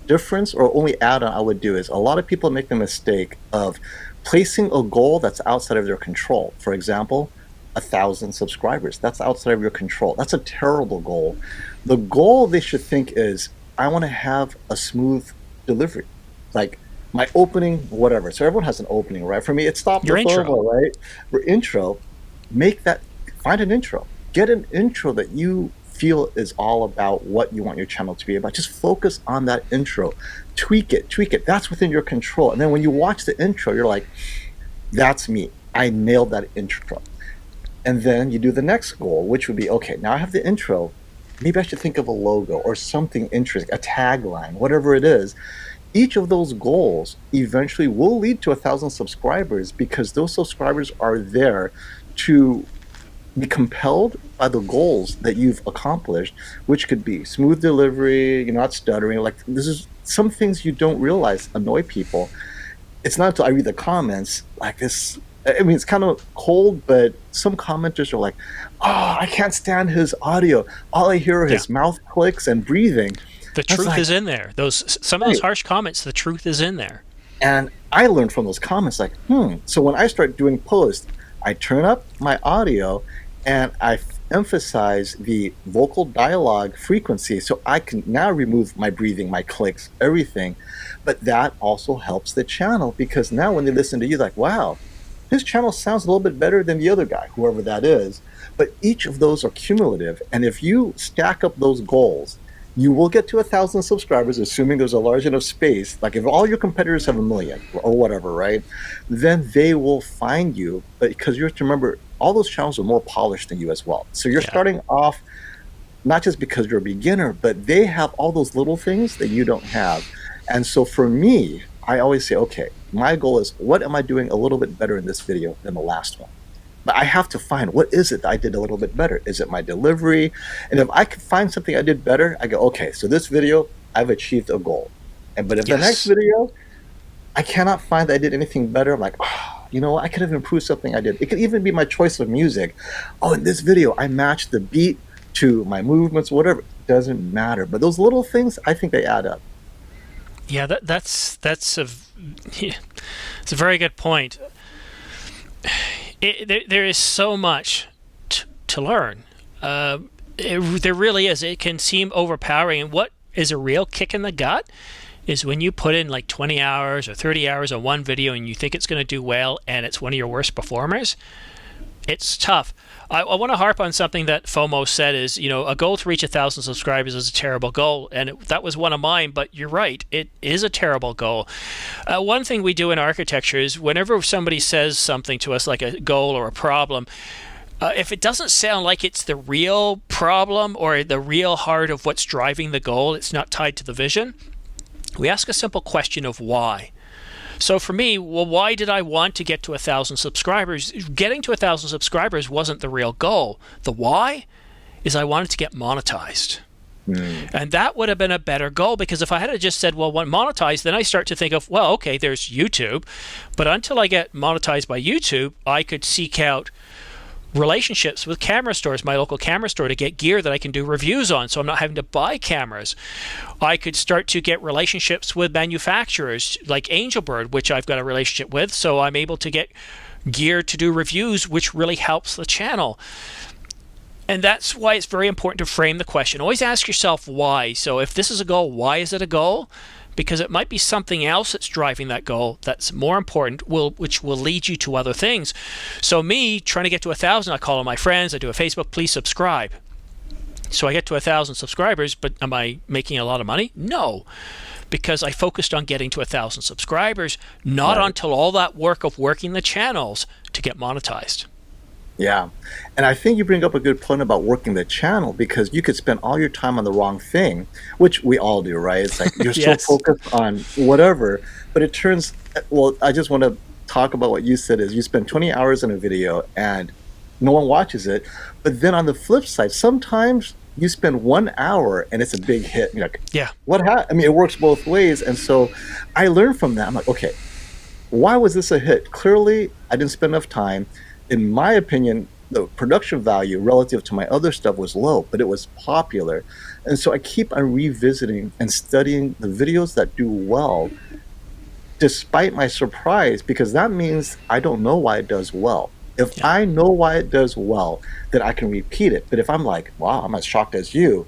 difference or only add-on I would do is a lot of people make the mistake of placing a goal that's outside of their control. For example, 1,000 subscribers. That's outside of your control. That's a terrible goal. The goal they should think is, I want to have a smooth delivery. Like my opening, whatever. So everyone has an opening, right? For me, it's stop the intro, right? For intro, find an intro. Get an intro that you feel is all about what you want your channel to be about. Just focus on that intro. Tweak it. That's within your control. And then when you watch the intro, you're like, that's me. I nailed that intro. And then you do the next goal, which would be, okay, now I have the intro. Maybe I should think of a logo or something interesting, a tagline, whatever it is. Each of those goals eventually will lead to 1,000 subscribers because those subscribers are there to be compelled by the goals that you've accomplished, which could be smooth delivery, you're not stuttering. Like, this is some things you don't realize annoy people. It's not until I read the comments like this. I mean, it's kind of cold, but some commenters are like, oh, I can't stand his audio. All I hear are his mouth clicks and breathing. The truth is in there. Some of those harsh comments, the truth is in there. And I learned from those comments, like, So when I start doing posts, I turn up my audio and I emphasize the vocal dialogue frequency so I can now remove my breathing, my clicks, everything. But that also helps the channel because now when they listen to you, like, wow, his channel sounds a little bit better than the other guy, whoever that is. But each of those are cumulative. And if you stack up those goals, you will get to 1,000 subscribers, assuming there's a large enough space. Like if all your competitors have 1 million or whatever, right? Then they will find you. But because you have to remember, all those channels are more polished than you as well. So you're starting off, not just because you're a beginner, but they have all those little things that you don't have. And so for me, I always say, okay, my goal is, what am I doing a little bit better in this video than the last one? But I have to find, what is it that I did a little bit better? Is it my delivery? And if I can find something I did better, I go, okay, so this video, I've achieved a goal. But if the next video, I cannot find that I did anything better, I'm like, oh, you know what? I could have improved something I did. It could even be my choice of music. Oh, in this video, I matched the beat to my movements, whatever. It doesn't matter. But those little things, I think they add up. Yeah, it's a very good point. There is so much to learn. There really is. It can seem overpowering. And what is a real kick in the gut is when you put in like 20 hours or 30 hours on one video and you think it's going to do well and it's one of your worst performers. It's tough. I want to harp on something that Fomo said is, a goal to reach 1,000 subscribers is a terrible goal. And that was one of mine, but you're right. It is a terrible goal. One thing we do in architecture is whenever somebody says something to us like a goal or a problem, if it doesn't sound like it's the real problem or the real heart of what's driving the goal, it's not tied to the vision, we ask a simple question of why. So for me, well, why did I want to get to 1,000 subscribers? Getting to 1,000 subscribers wasn't the real goal. The why is I wanted to get monetized. And that would have been a better goal, because if I had just said, well, want monetized, then I start to think of, well, okay, there's YouTube. But until I get monetized by YouTube, I could seek out relationships with camera stores, my local camera store, to get gear that I can do reviews on, so I'm not having to buy cameras. I could start to get relationships with manufacturers like Angelbird, which I've got a relationship with, so I'm able to get gear to do reviews, which really helps the channel. And that's why it's very important to frame the question. Always ask yourself why. So if this is a goal, why is it a goal? Because it might be something else that's driving that goal that's more important, which will lead you to other things. So me trying to get to 1,000, I call on my friends, I do a Facebook, please subscribe. So I get to 1,000 subscribers, but am I making a lot of money? No, because I focused on getting to 1,000 subscribers, not until all that work of working the channels to get monetized. Yeah. And I think you bring up a good point about working the channel, because you could spend all your time on the wrong thing, which we all do, right? It's like you're Yes. so focused on whatever, but it turns, well, I just want to talk about what you said is you spend 20 hours in a video and no one watches it. But then on the flip side, sometimes you spend 1 hour and it's a big hit. You're like, Yeah. I mean, it works both ways. And so I learned from that. I'm like, okay, why was this a hit? Clearly, I didn't spend enough time. In my opinion, the production value relative to my other stuff was low, but it was popular. And so I keep on revisiting and studying the videos that do well, despite my surprise, because that means I don't know why it does well. If I know why it does well, then I can repeat it. But if I'm like, wow, I'm as shocked as you,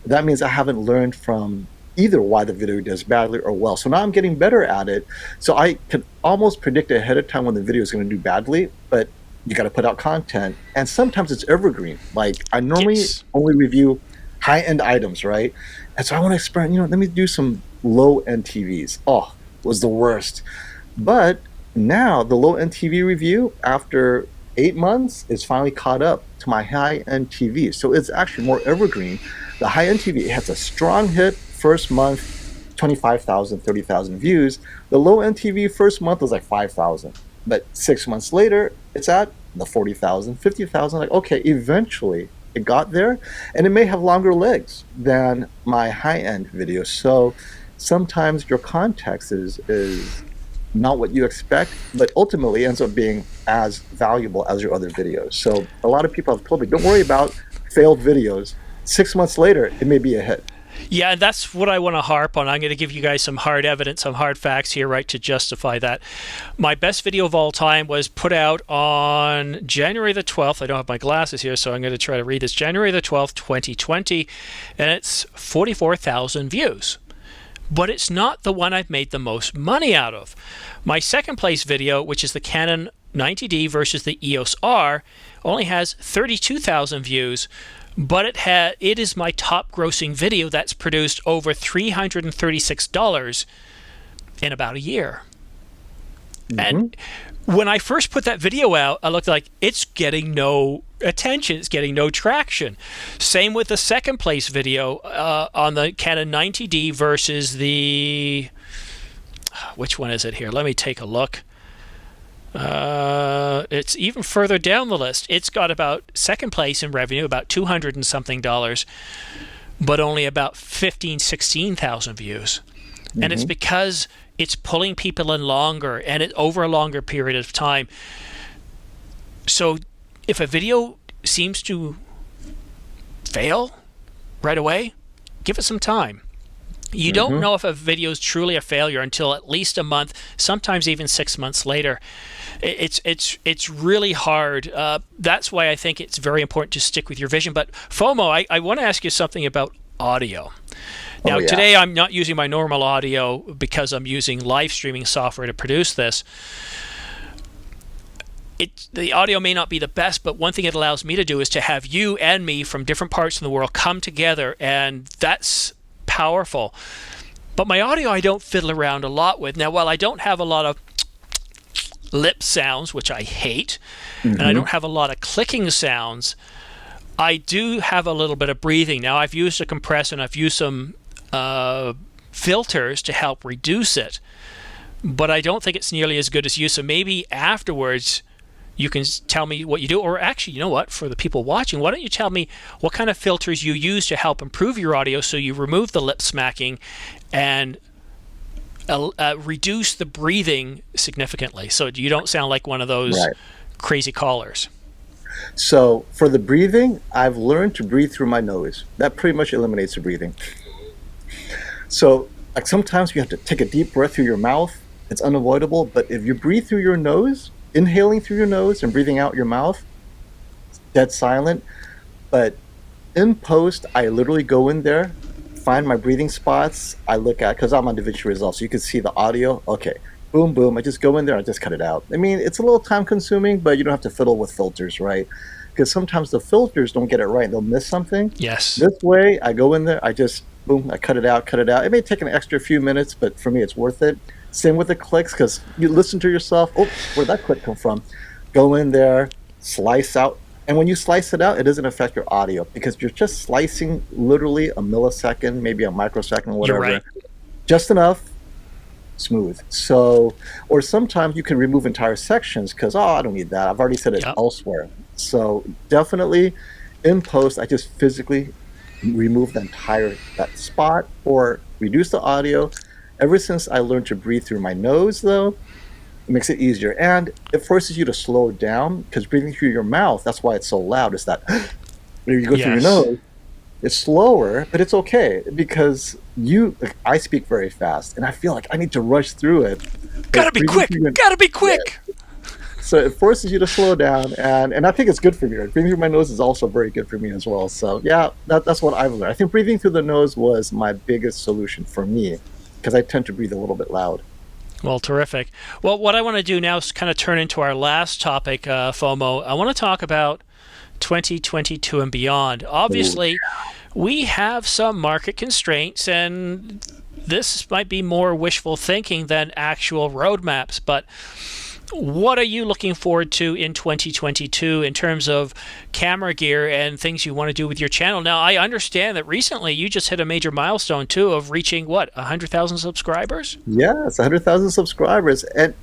that means I haven't learned from either why the video does badly or well. So now I'm getting better at it. So I can almost predict ahead of time when the video is going to do badly, but you got to put out content. And sometimes it's evergreen. Like I normally only review high-end items, right? And so I want to experiment, let me do some low-end TVs. Oh, it was the worst. But now the low-end TV review after 8 months is finally caught up to my high-end TV. So it's actually more evergreen. The high-end TV has a strong hit first month, 25,000, 30,000 views. The low-end TV first month was like 5,000. But 6 months later, it's at the 40,000, 50,000. Like, okay, eventually it got there, and it may have longer legs than my high-end video. So sometimes your context is not what you expect, but ultimately ends up being as valuable as your other videos. So a lot of people have told me, don't worry about failed videos. 6 months later, it may be a hit. Yeah, and that's what I want to harp on. I'm going to give you guys some hard evidence, some hard facts here, right, to justify that. My best video of all time was put out on January the 12th. I don't have my glasses here, so I'm going to try to read this. January the 12th, 2020, and it's 44,000 views. But it's not the one I've made the most money out of. My second place video, which is the Canon 90D versus the EOS R, only has 32,000 views. But it is my top grossing video that's produced over $336 in about a year. And when I first put that video out, I looked like it's getting no attention, it's getting no traction. Same with the second place video on the Canon 90D versus the, which one is it here? Let me take a look. It's even further down the list. It's got about second place in revenue, about $200 and something, but only about 16,000 views. And it's because it's pulling people in longer and it over a longer period of time. So if a video seems to fail right away, give it some time. You don't know if a video is truly a failure until at least a month, sometimes even 6 months later. It's really hard. That's why I think it's very important to stick with your vision. But Fomo, I want to ask you something about audio. Now, today I'm not using my normal audio because I'm using live streaming software to produce this. the audio may not be the best, but one thing it allows me to do is to have you and me from different parts of the world come together, and that's powerful. But my audio I don't fiddle around a lot with. Now, while I don't have a lot of lip sounds, which I hate, and I don't have a lot of clicking sounds, I do have a little bit of breathing. Now, I've used a compressor and I've used some filters to help reduce it, but I don't think it's nearly as good as you. So maybe afterwards you can tell me what you do. Or actually, you know what, for the people watching, why don't you tell me what kind of filters you use to help improve your audio, so you remove the lip smacking and reduce the breathing significantly, so you don't sound like one of those crazy callers. So for the breathing, I've learned to breathe through my nose. That pretty much eliminates the breathing. So like sometimes you have to take a deep breath through your mouth. It's unavoidable, but if you breathe through your nose, inhaling through your nose and breathing out your mouth, it's dead silent. But in post, I literally go in there, find my breathing spots. I look at, because I'm on DaVinci Resolve, so you can see the audio. Okay, boom, boom. I just go in there, I just cut it out. I mean, it's a little time consuming, but you don't have to fiddle with filters, right? Because sometimes the filters don't get it right. They'll miss something. Yes. This way, I go in there, I just, boom, I cut it out, cut it out. It may take an extra few minutes, but for me, it's worth it. Same with the clicks, because you listen to yourself. Oh, where'd that click come from? Go in there, slice out. And when you slice it out, it doesn't affect your audio, because you're just slicing literally a millisecond, maybe a microsecond, whatever. You're right. Just enough, smooth. So, or sometimes you can remove entire sections because, oh, I don't need that. I've already said it elsewhere. So definitely in post, I just physically remove the entire that spot or reduce the audio. Ever since I learned to breathe through my nose, though, it makes it easier. And it forces you to slow down, because breathing through your mouth, that's why it's so loud, is that when you go through your nose, it's slower, but it's okay, because I speak very fast, and I feel like I need to rush through it. Gotta be quick! Gotta be quick! Yeah. So it forces you to slow down, and I think it's good for me. Breathing through my nose is also very good for me as well. So yeah, that's what I've learned. I think breathing through the nose was my biggest solution for me, because I tend to breathe a little bit loud. Well, terrific. Well, what I want to do now is kind of turn into our last topic, FOMO. I want to talk about 2022 and beyond. Obviously, we have some market constraints, and this might be more wishful thinking than actual roadmaps, but what are you looking forward to in 2022 in terms of camera gear and things you want to do with your channel? Now, I understand that recently you just hit a major milestone, too, of reaching, 100,000 subscribers? Yes, 100,000 subscribers. And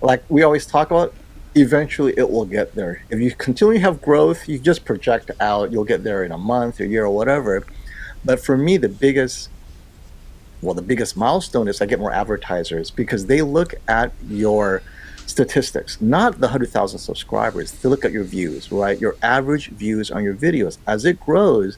like we always talk about, eventually it will get there. If you continually have growth, you just project out, you'll get there in a month, a year, or whatever. But for me, the biggest milestone is I get more advertisers, because they look at your statistics, not the 100,000 subscribers. They look at your views, right? Your average views on your videos. As it grows,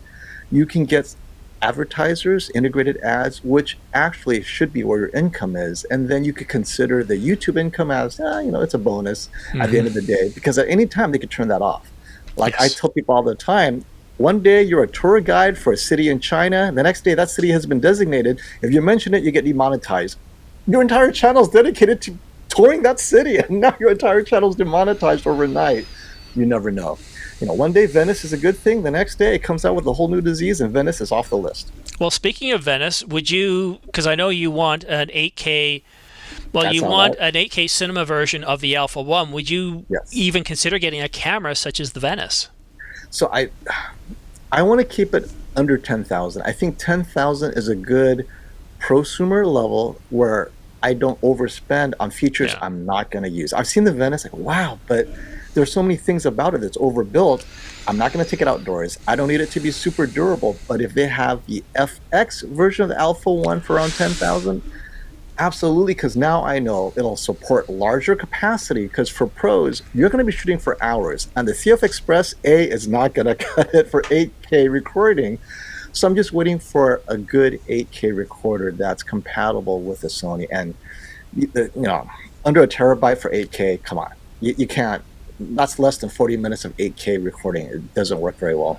you can get advertisers, integrated ads, which actually should be where your income is. And then you could consider the YouTube income as, it's a bonus at the end of the day, because at any time they could turn that off. Like I tell people all the time, one day you're a tour guide for a city in China. The next day that city has been designated. If you mention it, you get demonetized. Your entire channel is dedicated to touring that city, and now your entire channel is demonetized overnight. You never know. One day Venice is a good thing. The next day it comes out with a whole new disease, and Venice is off the list. Well, speaking of Venice, would you, because I know you want an 8K, you want an 8K cinema version of the Alpha 1. Would you even consider getting a camera such as the Venice? So I want to keep it under 10,000. I think 10,000 is a good prosumer level where I don't overspend on features I'm not going to use. I've seen the Venice, like, wow, but there's so many things about it that's overbuilt. I'm not going to take it outdoors. I don't need it to be super durable. But if they have the FX version of the Alpha 1 for around 10,000, absolutely, because now I know it'll support larger capacity, because for pros, you're going to be shooting for hours. And the CF Express A is not going to cut it for 8K recording. So I'm just waiting for a good 8K recorder that's compatible with the Sony. And, under a terabyte for 8K, come on. You can't. That's less than 40 minutes of 8K recording. It doesn't work very well.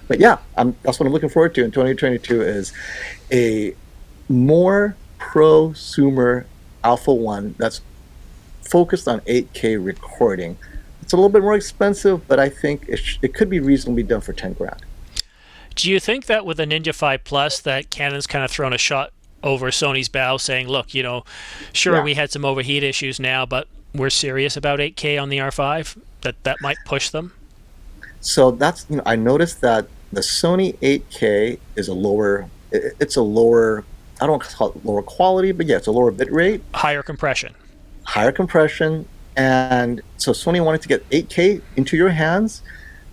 But yeah, that's what I'm looking forward to in 2022 is a more prosumer Alpha 1 that's focused on 8K recording. It's a little bit more expensive, but I think it could be reasonably done for 10 grand. Do you think that with the Ninja 5 Plus that Canon's kind of thrown a shot over Sony's bow saying, look, sure, we had some overheat issues now, but we're serious about 8K on the R5, that might push them? So that's, I noticed that the Sony 8K is it's a lower, I don't want to call it lower quality, but yeah, it's a lower bit rate. Higher compression. And so Sony wanted to get 8K into your hands,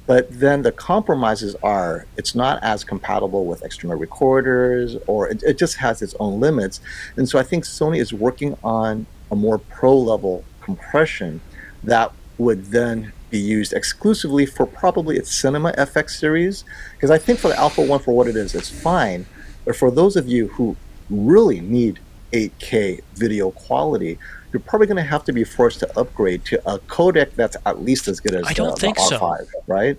but then the compromises are it's not as compatible with external recorders, or it just has its own limits. And so I think Sony is working on a more pro level compression that would then be used exclusively for probably its Cinema FX series. Because I think for the Alpha 1, for what it is, it's fine. But for those of you who really need 8K video quality, you're probably going to have to be forced to upgrade to a codec that's at least as good as I don't think the R5, so. right?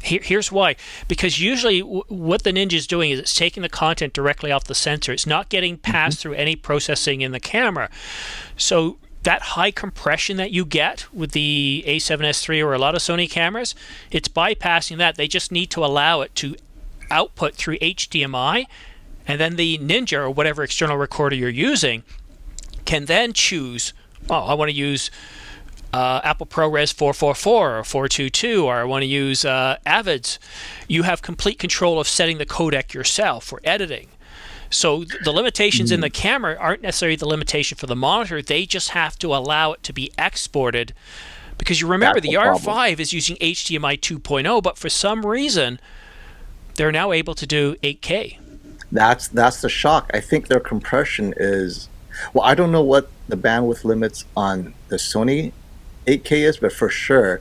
Here's why. Because usually what the Ninja is doing is it's taking the content directly off the sensor. It's not getting passed through any processing in the camera. So that high compression that you get with the A7S III or a lot of Sony cameras, it's bypassing that. They just need to allow it to output through HDMI, and then the Ninja or whatever external recorder you're using can then choose, I want to use Apple ProRes 444 or 422, or I want to use Avid's. You have complete control of setting the codec yourself for editing. So the limitations in the camera aren't necessarily the limitation for the monitor. They just have to allow it to be exported. Because you remember, the R5 is using HDMI 2.0, but for some reason, they're now able to do 8K. That's the shock. I think their compression is, well, I don't know what the bandwidth limits on the Sony 8K is, but for sure,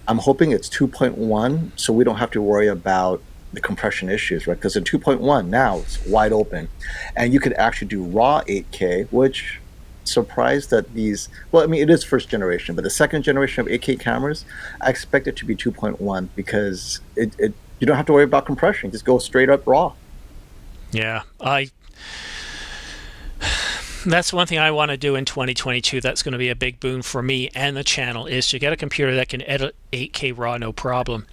I'm hoping it's 2.1, so we don't have to worry about the compression issues, right? Because in 2.1 now it's wide open, and you could actually do raw 8K, which surprised that these. Well, I mean, it is first generation, but the second generation of 8K cameras, I expect it to be 2.1 because it you don't have to worry about compression. Just go straight up raw. Yeah, that's one thing I want to do in 2022. That's going to be a big boon for me and the channel, is to get a computer that can edit 8K raw no problem.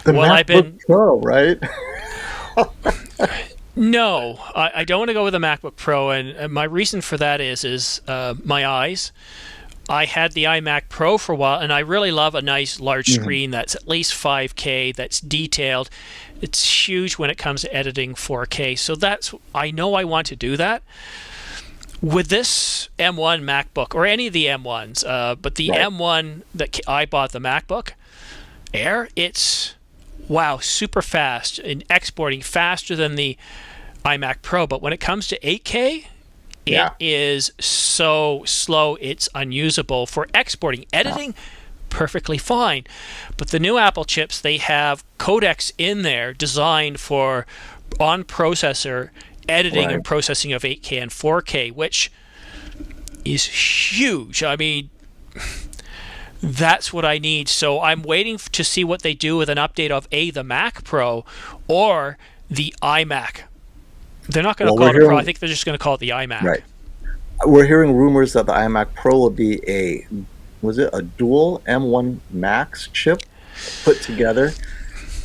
The MacBook Pro, right? No, I don't want to go with a MacBook Pro, and my reason for that is my eyes. I had the iMac Pro for a while, and I really love a nice large screen that's at least 5K, that's detailed. It's huge when it comes to editing 4K. So I know I want to do that. With this M1 MacBook, or any of the M1s, but the M1 that I bought, the MacBook Air, it's, super fast in exporting, faster than the iMac Pro. But when it comes to 8K, it is so slow, it's unusable. For exporting, editing, perfectly fine. But the new Apple chips, they have codecs in there designed for on-processor editing and processing of 8K and 4K, which is huge. I mean, that's what I need. So I'm waiting to see what they do with an update of the Mac Pro or the iMac. They're not going to call it a Pro. I think they're just going to call it the iMac. Right. We're hearing rumors that the iMac Pro will be a dual M1 Max chip put together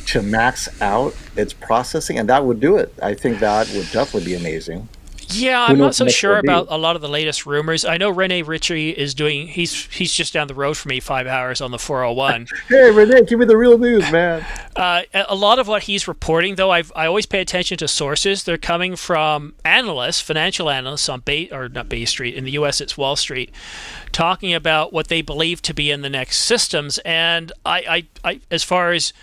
to max out its processing, and that would do it. I think that would definitely be amazing. Yeah, I'm not so sure about a lot of the latest rumors. I know Rene Ritchie is doing, he's just down the road from me 5 hours on the 401. Hey, Rene, give me the real news, man. A lot of what he's reporting, though, I always pay attention to sources. They're coming from analysts, financial analysts on not Bay Street. In the U.S., it's Wall Street, talking about what they believe to be in the next systems. And I as far as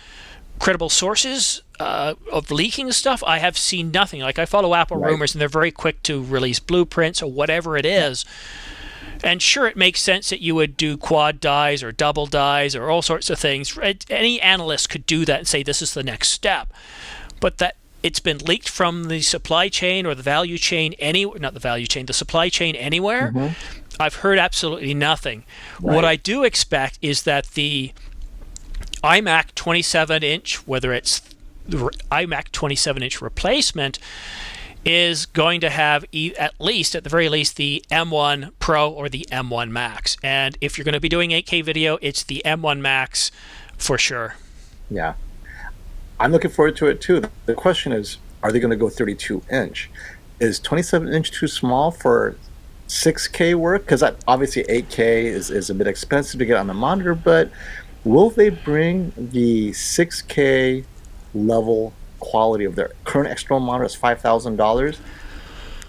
credible sources of leaking stuff, I have seen nothing. Like, I follow Apple rumors, and they're very quick to release blueprints or whatever it is. And sure, it makes sense that you would do quad dies or double dies or all sorts of things. Any analyst could do that and say this is the next step. But that it's been leaked from the supply chain or the value chain, the supply chain anywhere, I've heard absolutely nothing. What I do expect is that the iMac 27-inch, whether it's the iMac 27-inch replacement, is going to have at the very least, the M1 Pro or the M1 Max. And if you're going to be doing 8K video, it's the M1 Max for sure. Yeah. I'm looking forward to it too. The question is, are they going to go 32-inch? Is 27-inch too small for 6K work? Because obviously 8K is a bit expensive to get on the monitor, but will they bring the 6K level quality of their current external monitor is $5,000,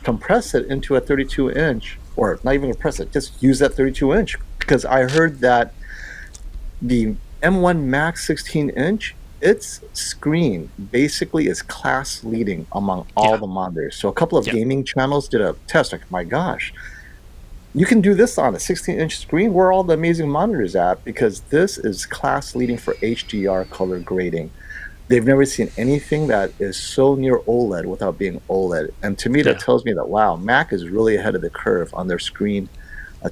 compress it into a 32-inch, or not even compress it, just use that 32-inch? Because I heard that the M1 Max 16-inch, its screen basically is class leading among all the monitors. So a couple of gaming channels did a test, like, my gosh, you can do this on a 16-inch screen? Where are all the amazing monitors at? Because this is class leading for HDR color grading. They've never seen anything that is so near OLED without being OLED. And to me, that tells me that, wow, Mac is really ahead of the curve on their screen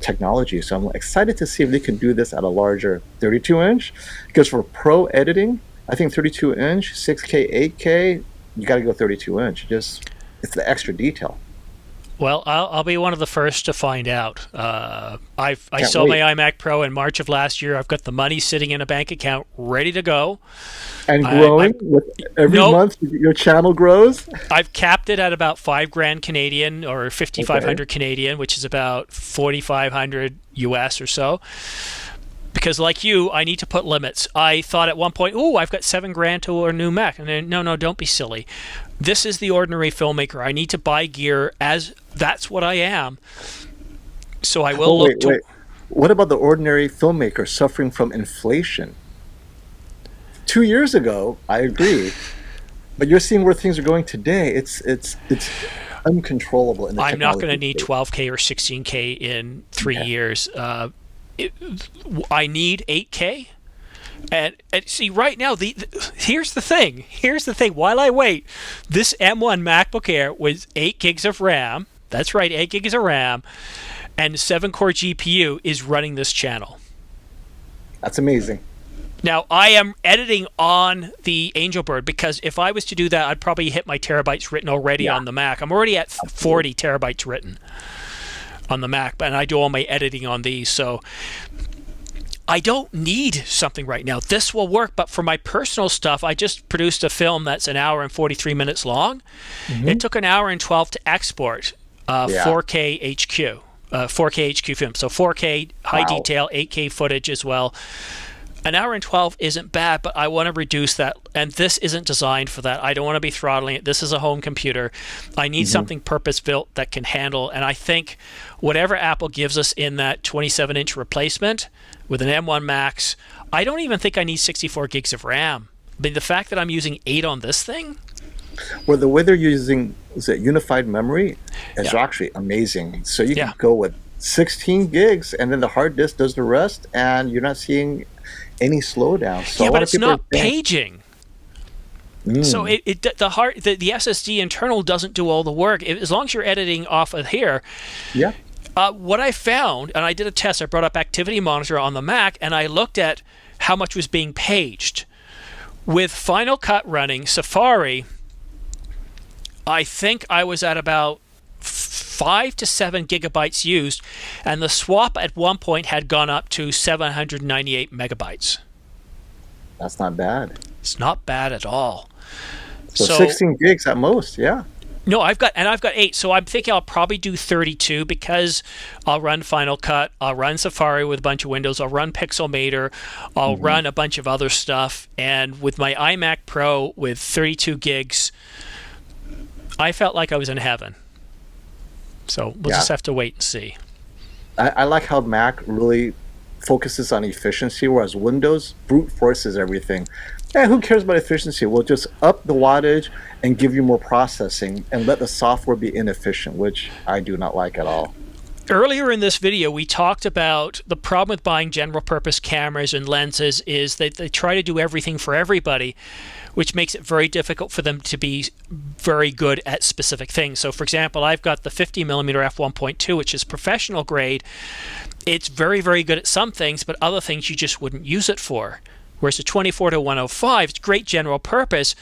technology. So I'm excited to see if they can do this at a larger 32-inch. Because for pro editing, I think 32-inch, 6K, 8K, you got to go 32-inch. It's the extra detail. Well, I'll be one of the first to find out. I sold my iMac Pro in March of last year. I've got the money sitting in a bank account ready to go. And growing with every month your channel grows? I've capped it at about $5,000 Canadian or 5,500 Canadian, which is about 4,500 US or so. Because like you, I need to put limits. I thought at one point, oh, I've got $7,000 to a new Mac. And then, no, don't be silly. This is the ordinary filmmaker. I need to buy gear as that's what I am. So I will look to... Wait. What about the ordinary filmmaker suffering from inflation? 2 years ago, I agree. But you're seeing where things are going today. It's uncontrollable. I'm not going to need 12K or 16K in 3 years. I need 8K. And see, right now, here's the thing. While I wait, this M1 MacBook Air with 8 gigs of RAM, that's right, 8 gigs of RAM, and 7-core GPU is running this channel. That's amazing. Now, I am editing on the Angelbird, because if I was to do that, I'd probably hit my terabytes written already on the Mac. I'm already at 40 terabytes written on the Mac, and I do all my editing on these, so I don't need something right now. This will work, but for my personal stuff, I just produced a film that's an hour and 43 minutes long. It took an hour and 12 to export 4K HQ, 4K HQ film. So 4K high detail, 8K footage as well. An hour and 12 isn't bad, but I want to reduce that, and this isn't designed for that. I don't want to be throttling it. This is a home computer. I need something purpose-built that can handle, and I think whatever Apple gives us in that 27-inch replacement with an M1 Max, I don't even think I need 64 gigs of RAM. But the fact that I'm using 8 on this thing... Well, the way they're using unified memory is actually amazing. So you can go with 16 gigs, and then the hard disk does the rest, and you're not seeing any slowdown. So but it's not paging. So the SSD internal doesn't do all the work. As long as you're editing off of here. What I found, and I did a test, I brought up Activity Monitor on the Mac, and I looked at how much was being paged. With Final Cut running, Safari, I think I was at about 5 to 7 gigabytes used, and the swap at one point had gone up to 798 megabytes. That's not bad. It's not bad at all. So 16 gigs at most, No, I've got 8, so I'm thinking I'll probably do 32 because I'll run Final Cut, I'll run Safari with a bunch of windows, I'll run Pixelmator, I'll run a bunch of other stuff, and with my iMac Pro with 32 gigs, I felt like I was in heaven. So we'll just have to wait and see. I like how Mac really focuses on efficiency, whereas Windows brute forces everything. Who cares about efficiency? We'll just up the wattage and give you more processing and let the software be inefficient, which I do not like at all. Earlier in this video, we talked about the problem with buying general purpose cameras and lenses is that they try to do everything for everybody, which makes it very difficult for them to be very good at specific things. So for example, I've got the 50mm f1.2, which is professional grade. It's very, very good at some things, but other things you just wouldn't use it for. Whereas the 24-105, it's great general purpose,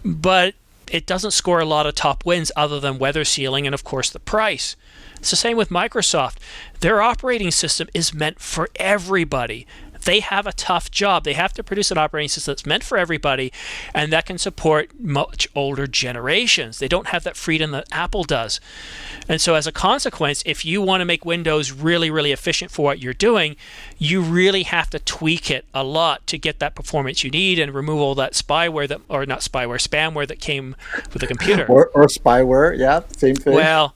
but it doesn't score a lot of top wins other than weather sealing and, of course, the price. It's the same with Microsoft. Their operating system is meant for everybody. They have a tough job. They have to produce an operating system that's meant for everybody and that can support much older generations. They don't have that freedom that Apple does. And so as a consequence, if you want to make Windows really, really efficient for what you're doing, you really have to tweak it a lot to get that performance you need and remove all that spyware that, or not spyware, spamware that came with the computer. Or spyware, yeah, same thing. Well,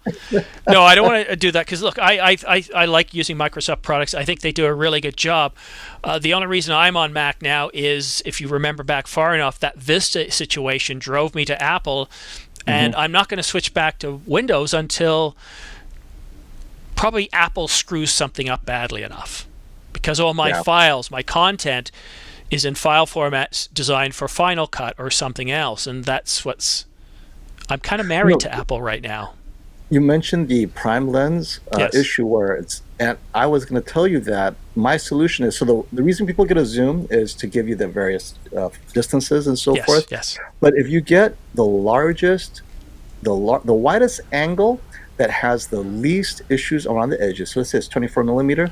no, I don't want to do that because look, I like using Microsoft products. I think they do a really good job. The only reason I'm on Mac now is, if you remember back far enough, that Vista situation drove me to Apple, and I'm not going to switch back to Windows until probably Apple screws something up badly enough, because all my files, my content is in file formats designed for Final Cut or something else, and that's what's... I'm kind of married to Apple right now. You mentioned the prime lens issue where it's, and I was going to tell you that my solution is, so the reason people get a zoom is to give you the various distances and so forth. Yes. But if you get the largest, the widest angle that has the least issues around the edges, so it says 24 millimeter,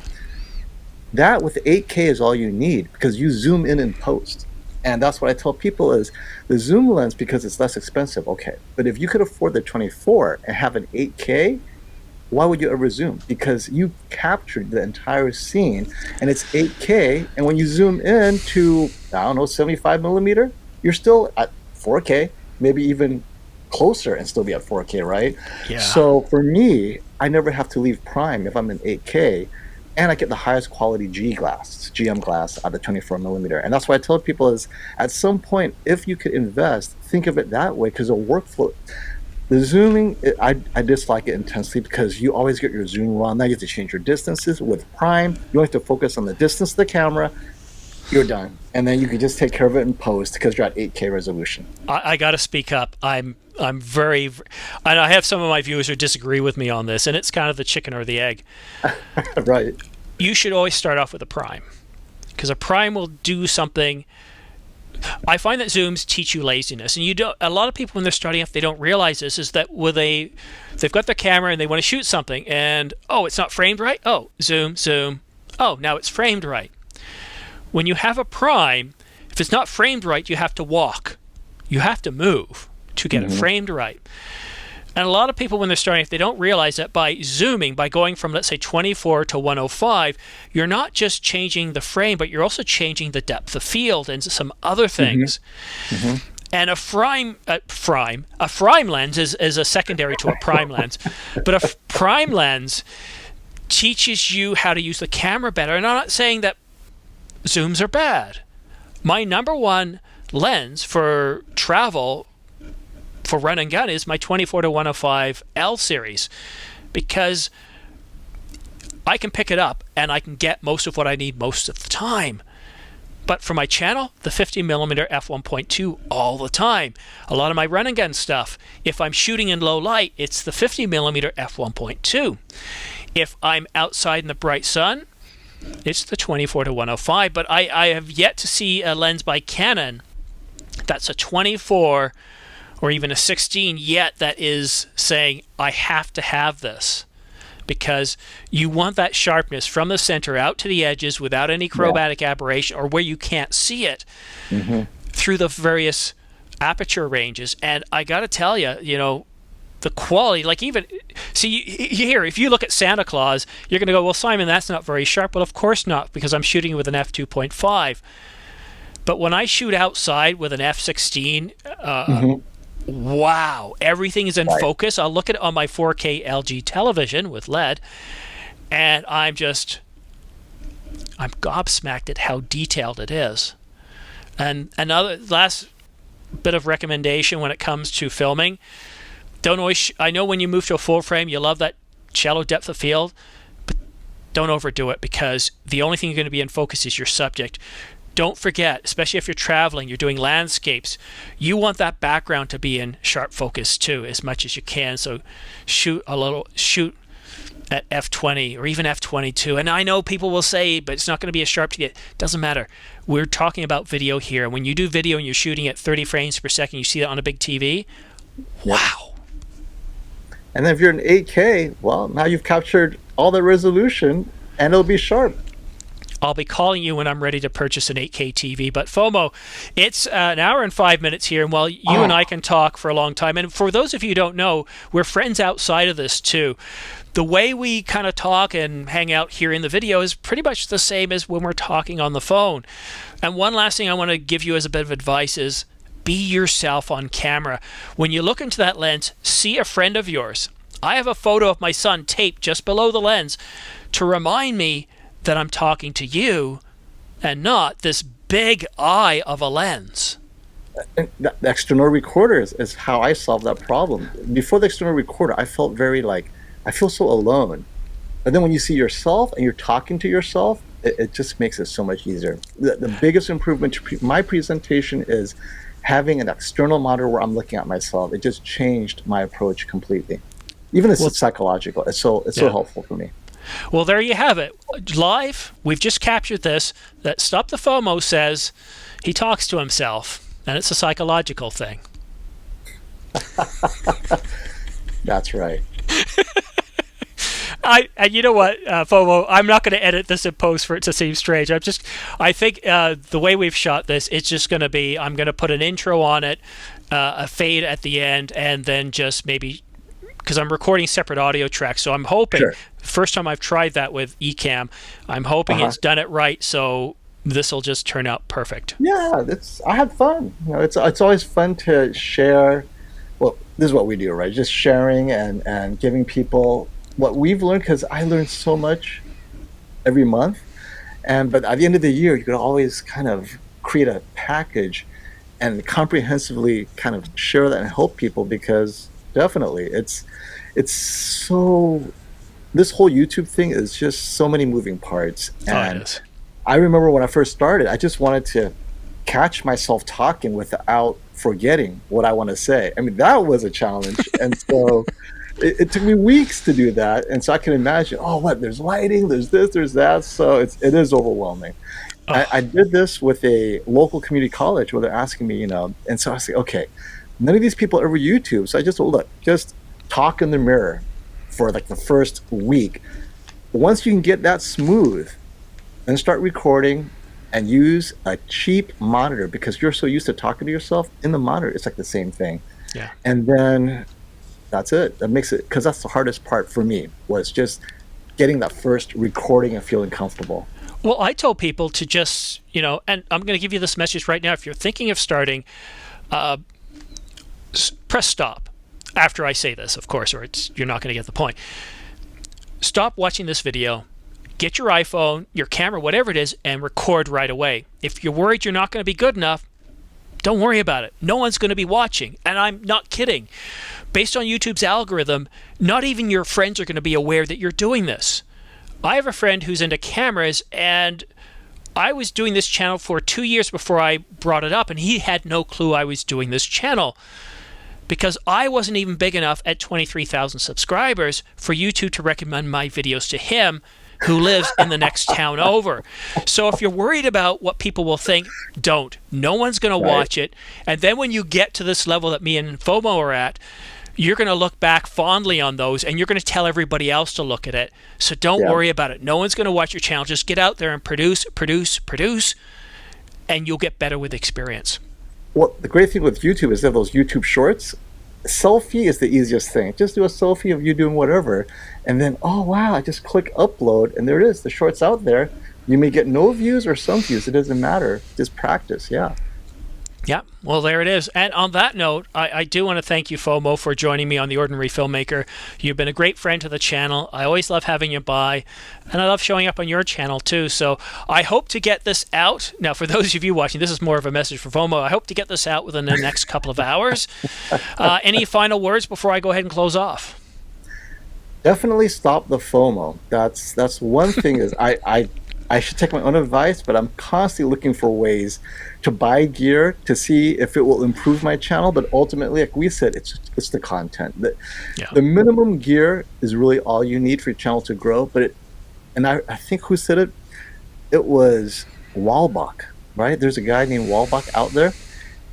that with 8K is all you need because you zoom in post. And that's what I tell people is the zoom lens, because it's less expensive, okay. But if you could afford the 24 and have an 8K, why would you ever zoom? Because you captured the entire scene and it's 8K. And when you zoom in to, I don't know, 75 millimeter, you're still at 4K, maybe even closer and still be at 4K, right? Yeah. So for me, I never have to leave prime if I'm in 8K. And I get the highest quality GM glass at the 24 millimeter. And that's why I tell people is, at some point, if you could invest, think of it that way, because the workflow, the zooming, I dislike it intensely because you always get your zoom wrong. Now you have to change your distances. With prime, you have to focus on the distance of the camera. You're done. And then you can just take care of it in post because you're at 8K resolution. I got to speak up. I'm very, and I have some of my viewers who disagree with me on this, and it's kind of the chicken or the egg. Right. You should always start off with a prime, because a prime will do something. I find that zooms teach you laziness, and a lot of people when they're starting off, they don't realize this, is that they've got their camera and they want to shoot something, and it's not framed right. Oh, zoom. Oh, now it's framed right. When you have a prime, if it's not framed right, you have to walk. You have to move to get it framed right. And a lot of people, when they're starting, if they don't realize that by zooming, by going from, let's say, 24 to 105, you're not just changing the frame, but you're also changing the depth of field and some other things. And a prime lens is a secondary to a prime lens. But a prime lens teaches you how to use the camera better. And I'm not saying that zooms are bad. My number one lens for travel, for run and gun, is my 24 to 105 L series, because I can pick it up and I can get most of what I need most of the time. But for my channel, the 50mm f1.2 all the time. A lot of my run and gun stuff, if I'm shooting in low light, it's the 50mm f1.2. If I'm outside in the bright sun, it's the 24 to 105. But I have yet to see a lens by Canon that's a 24 or even a 16 yet that is saying, I have to have this. Because you want that sharpness from the center out to the edges without any chromatic aberration, or where you can't see it through the various aperture ranges. And I got to tell you, the quality, like even, see, here, if you look at Santa Claus, you're going to go, well, Simon, that's not very sharp. Well, of course not, because I'm shooting with an f2.5. But when I shoot outside with an f16, wow, everything is in focus. I'll look at it on my 4K LG television with LED, and I'm gobsmacked at how detailed it is. And another last bit of recommendation when it comes to filming, don't always, I know when you move to a full frame, you love that shallow depth of field, but don't overdo it, because the only thing you're going to be in focus is your subject. Don't forget, especially if you're traveling, you're doing landscapes, you want that background to be in sharp focus too, as much as you can. So shoot at f20 or even f22. And I know people will say, but it's not going to be as sharp to get. Doesn't matter. We're talking about video here. When you do video and you're shooting at 30 frames per second, you see that on a big TV. Yep. Wow. And then if you're in 8K, well, now you've captured all the resolution and it'll be sharp. I'll be calling you when I'm ready to purchase an 8K TV. But FOMO, it's an hour and 5 minutes here, and while you and I can talk for a long time, and for those of you who don't know, we're friends outside of this too. The way we kind of talk and hang out here in the video is pretty much the same as when we're talking on the phone. And one last thing I want to give you as a bit of advice is be yourself on camera. When you look into that lens, see a friend of yours. I have a photo of my son taped just below the lens to remind me that I'm talking to you and not this big eye of a lens. And the external recorder is how I solved that problem. Before the external recorder, I felt very like, I feel so alone. And then when you see yourself and you're talking to yourself, it just makes it so much easier. The biggest improvement to my presentation is having an external monitor where I'm looking at myself. It just changed my approach completely. Even it's psychological. It's so helpful for me. Well, there you have it. Live, we've just captured this. That Stop the FOMO says he talks to himself, and it's a psychological thing. That's right. You know what, FOMO, I'm not going to edit this in post for it to seem strange. I think the way we've shot this, it's just going to be, I'm going to put an intro on it, a fade at the end, and then just maybe, because I'm recording separate audio tracks, so I'm hoping, first time I've tried that with Ecamm, I'm hoping it's done it right, so this will just turn out perfect. Yeah, I had fun. You know, it's always fun to share. Well, this is what we do, right? Just sharing and giving people what we've learned, because I learn so much every month. But at the end of the year, you could always kind of create a package and comprehensively kind of share that and help people, because definitely it's so, this whole YouTube thing is just so many moving parts. And I remember when I first started, I just wanted to catch myself talking without forgetting what I want to say. I mean, that was a challenge. And so it took me weeks to do that. And so I can imagine, there's lighting, there's this, there's that. So it is overwhelming. I did this with a local community college where they're asking me, and so I say, okay, none of these people ever YouTube. So I just talk in the mirror for like the first week. Once you can get that smooth, then start recording and use a cheap monitor, because you're so used to talking to yourself in the monitor. It's like the same thing. Yeah. And then that's it. That makes it, because that's the hardest part for me, was just getting that first recording and feeling comfortable. Well, I tell people to just, and I'm going to give you this message right now. If you're thinking of starting, press stop after I say this, of course, or you're not going to get the point. Stop watching this video, get your iPhone, your camera, whatever it is, and record right away. If you're worried you're not going to be good enough, don't worry about it. No one's going to be watching, and I'm not kidding. Based on YouTube's algorithm, not even your friends are going to be aware that you're doing this. I have a friend who's into cameras, and I was doing this channel for 2 years before I brought it up, and he had no clue I was doing this channel, because I wasn't even big enough at 23,000 subscribers for YouTube to recommend my videos to him, who lives in the next town over. So if you're worried about what people will think, don't. No one's going to watch it. And then when you get to this level that me and FOMO are at, you're going to look back fondly on those, and you're going to tell everybody else to look at it. So don't worry about it. No one's going to watch your channel. Just get out there and produce, and you'll get better with experience. Well, the great thing with YouTube is that those YouTube shorts, selfie is the easiest thing. Just do a selfie of you doing whatever, and then, oh wow, I just click upload, and there it is. The short's out there. You may get no views or some views. It doesn't matter. Just practice. Yeah. Yeah, well, there it is. And on that note, I do want to thank you, FOMO, for joining me on The Ordinary Filmmaker. You've been a great friend to the channel. I always love having you by, and I love showing up on your channel too. So I hope to get this out. Now, for those of you watching, this is more of a message for FOMO. I hope to get this out within the next couple of hours. Any final words before I go ahead and close off? Definitely stop the FOMO. That's one thing is I should take my own advice, but I'm constantly looking for ways to buy gear to see if it will improve my channel. But ultimately, like we said, it's the content. The minimum gear is really all you need for your channel to grow. But I think who said it? It was Walbach, right? There's a guy named Walbach out there,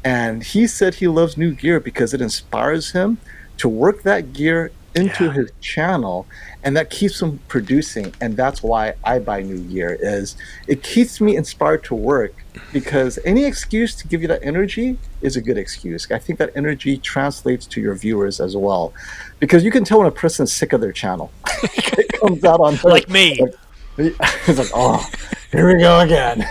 And he said he loves new gear because it inspires him to work that gear into his channel, and that keeps him producing. And that's why I buy new gear, is it keeps me inspired to work, because any excuse to give you that energy is a good excuse. I think that energy translates to your viewers as well, because you can tell when a person's sick of their channel. It comes out on her, Like me. It's like, oh, here we go again.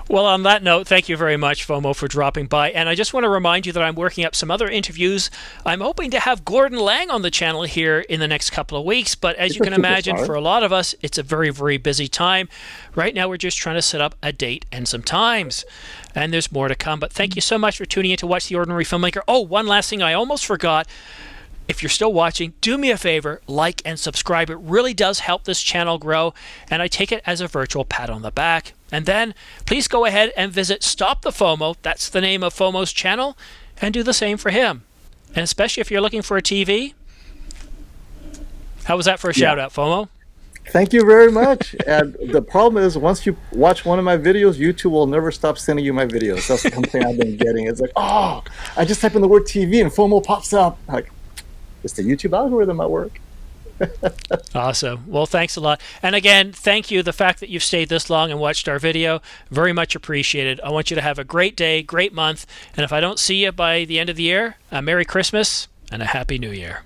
Well, on that note, thank you very much, Fomo, for dropping by. And I just want to remind you that I'm working up some other interviews. I'm hoping to have Gordon Lang on the channel here in the next couple of weeks. But as you can imagine, for a lot of us, it's a very, very busy time. Right now, we're just trying to set up a date and some times. And there's more to come. But thank you so much for tuning in to Watch the Ordinary Filmmaker. Oh, one last thing I almost forgot. If you're still watching, do me a favor, like and subscribe. It really does help this channel grow, and I take it as a virtual pat on the back. And then please go ahead and visit Stop the FOMO, that's the name of FOMO's channel, and do the same for him. And especially if you're looking for a TV. How was that for a shout out, FOMO? Thank you very much. And the problem is, once you watch one of my videos, YouTube will never stop sending you my videos. That's the complaint I've been getting. It's like, oh, I just type in the word TV and FOMO pops up. Like, it's the YouTube algorithm at work. Awesome. Well, thanks a lot. And again, thank you. The fact that you've stayed this long and watched our video, very much appreciated. I want you to have a great day, great month. And if I don't see you by the end of the year, a Merry Christmas and a Happy New Year.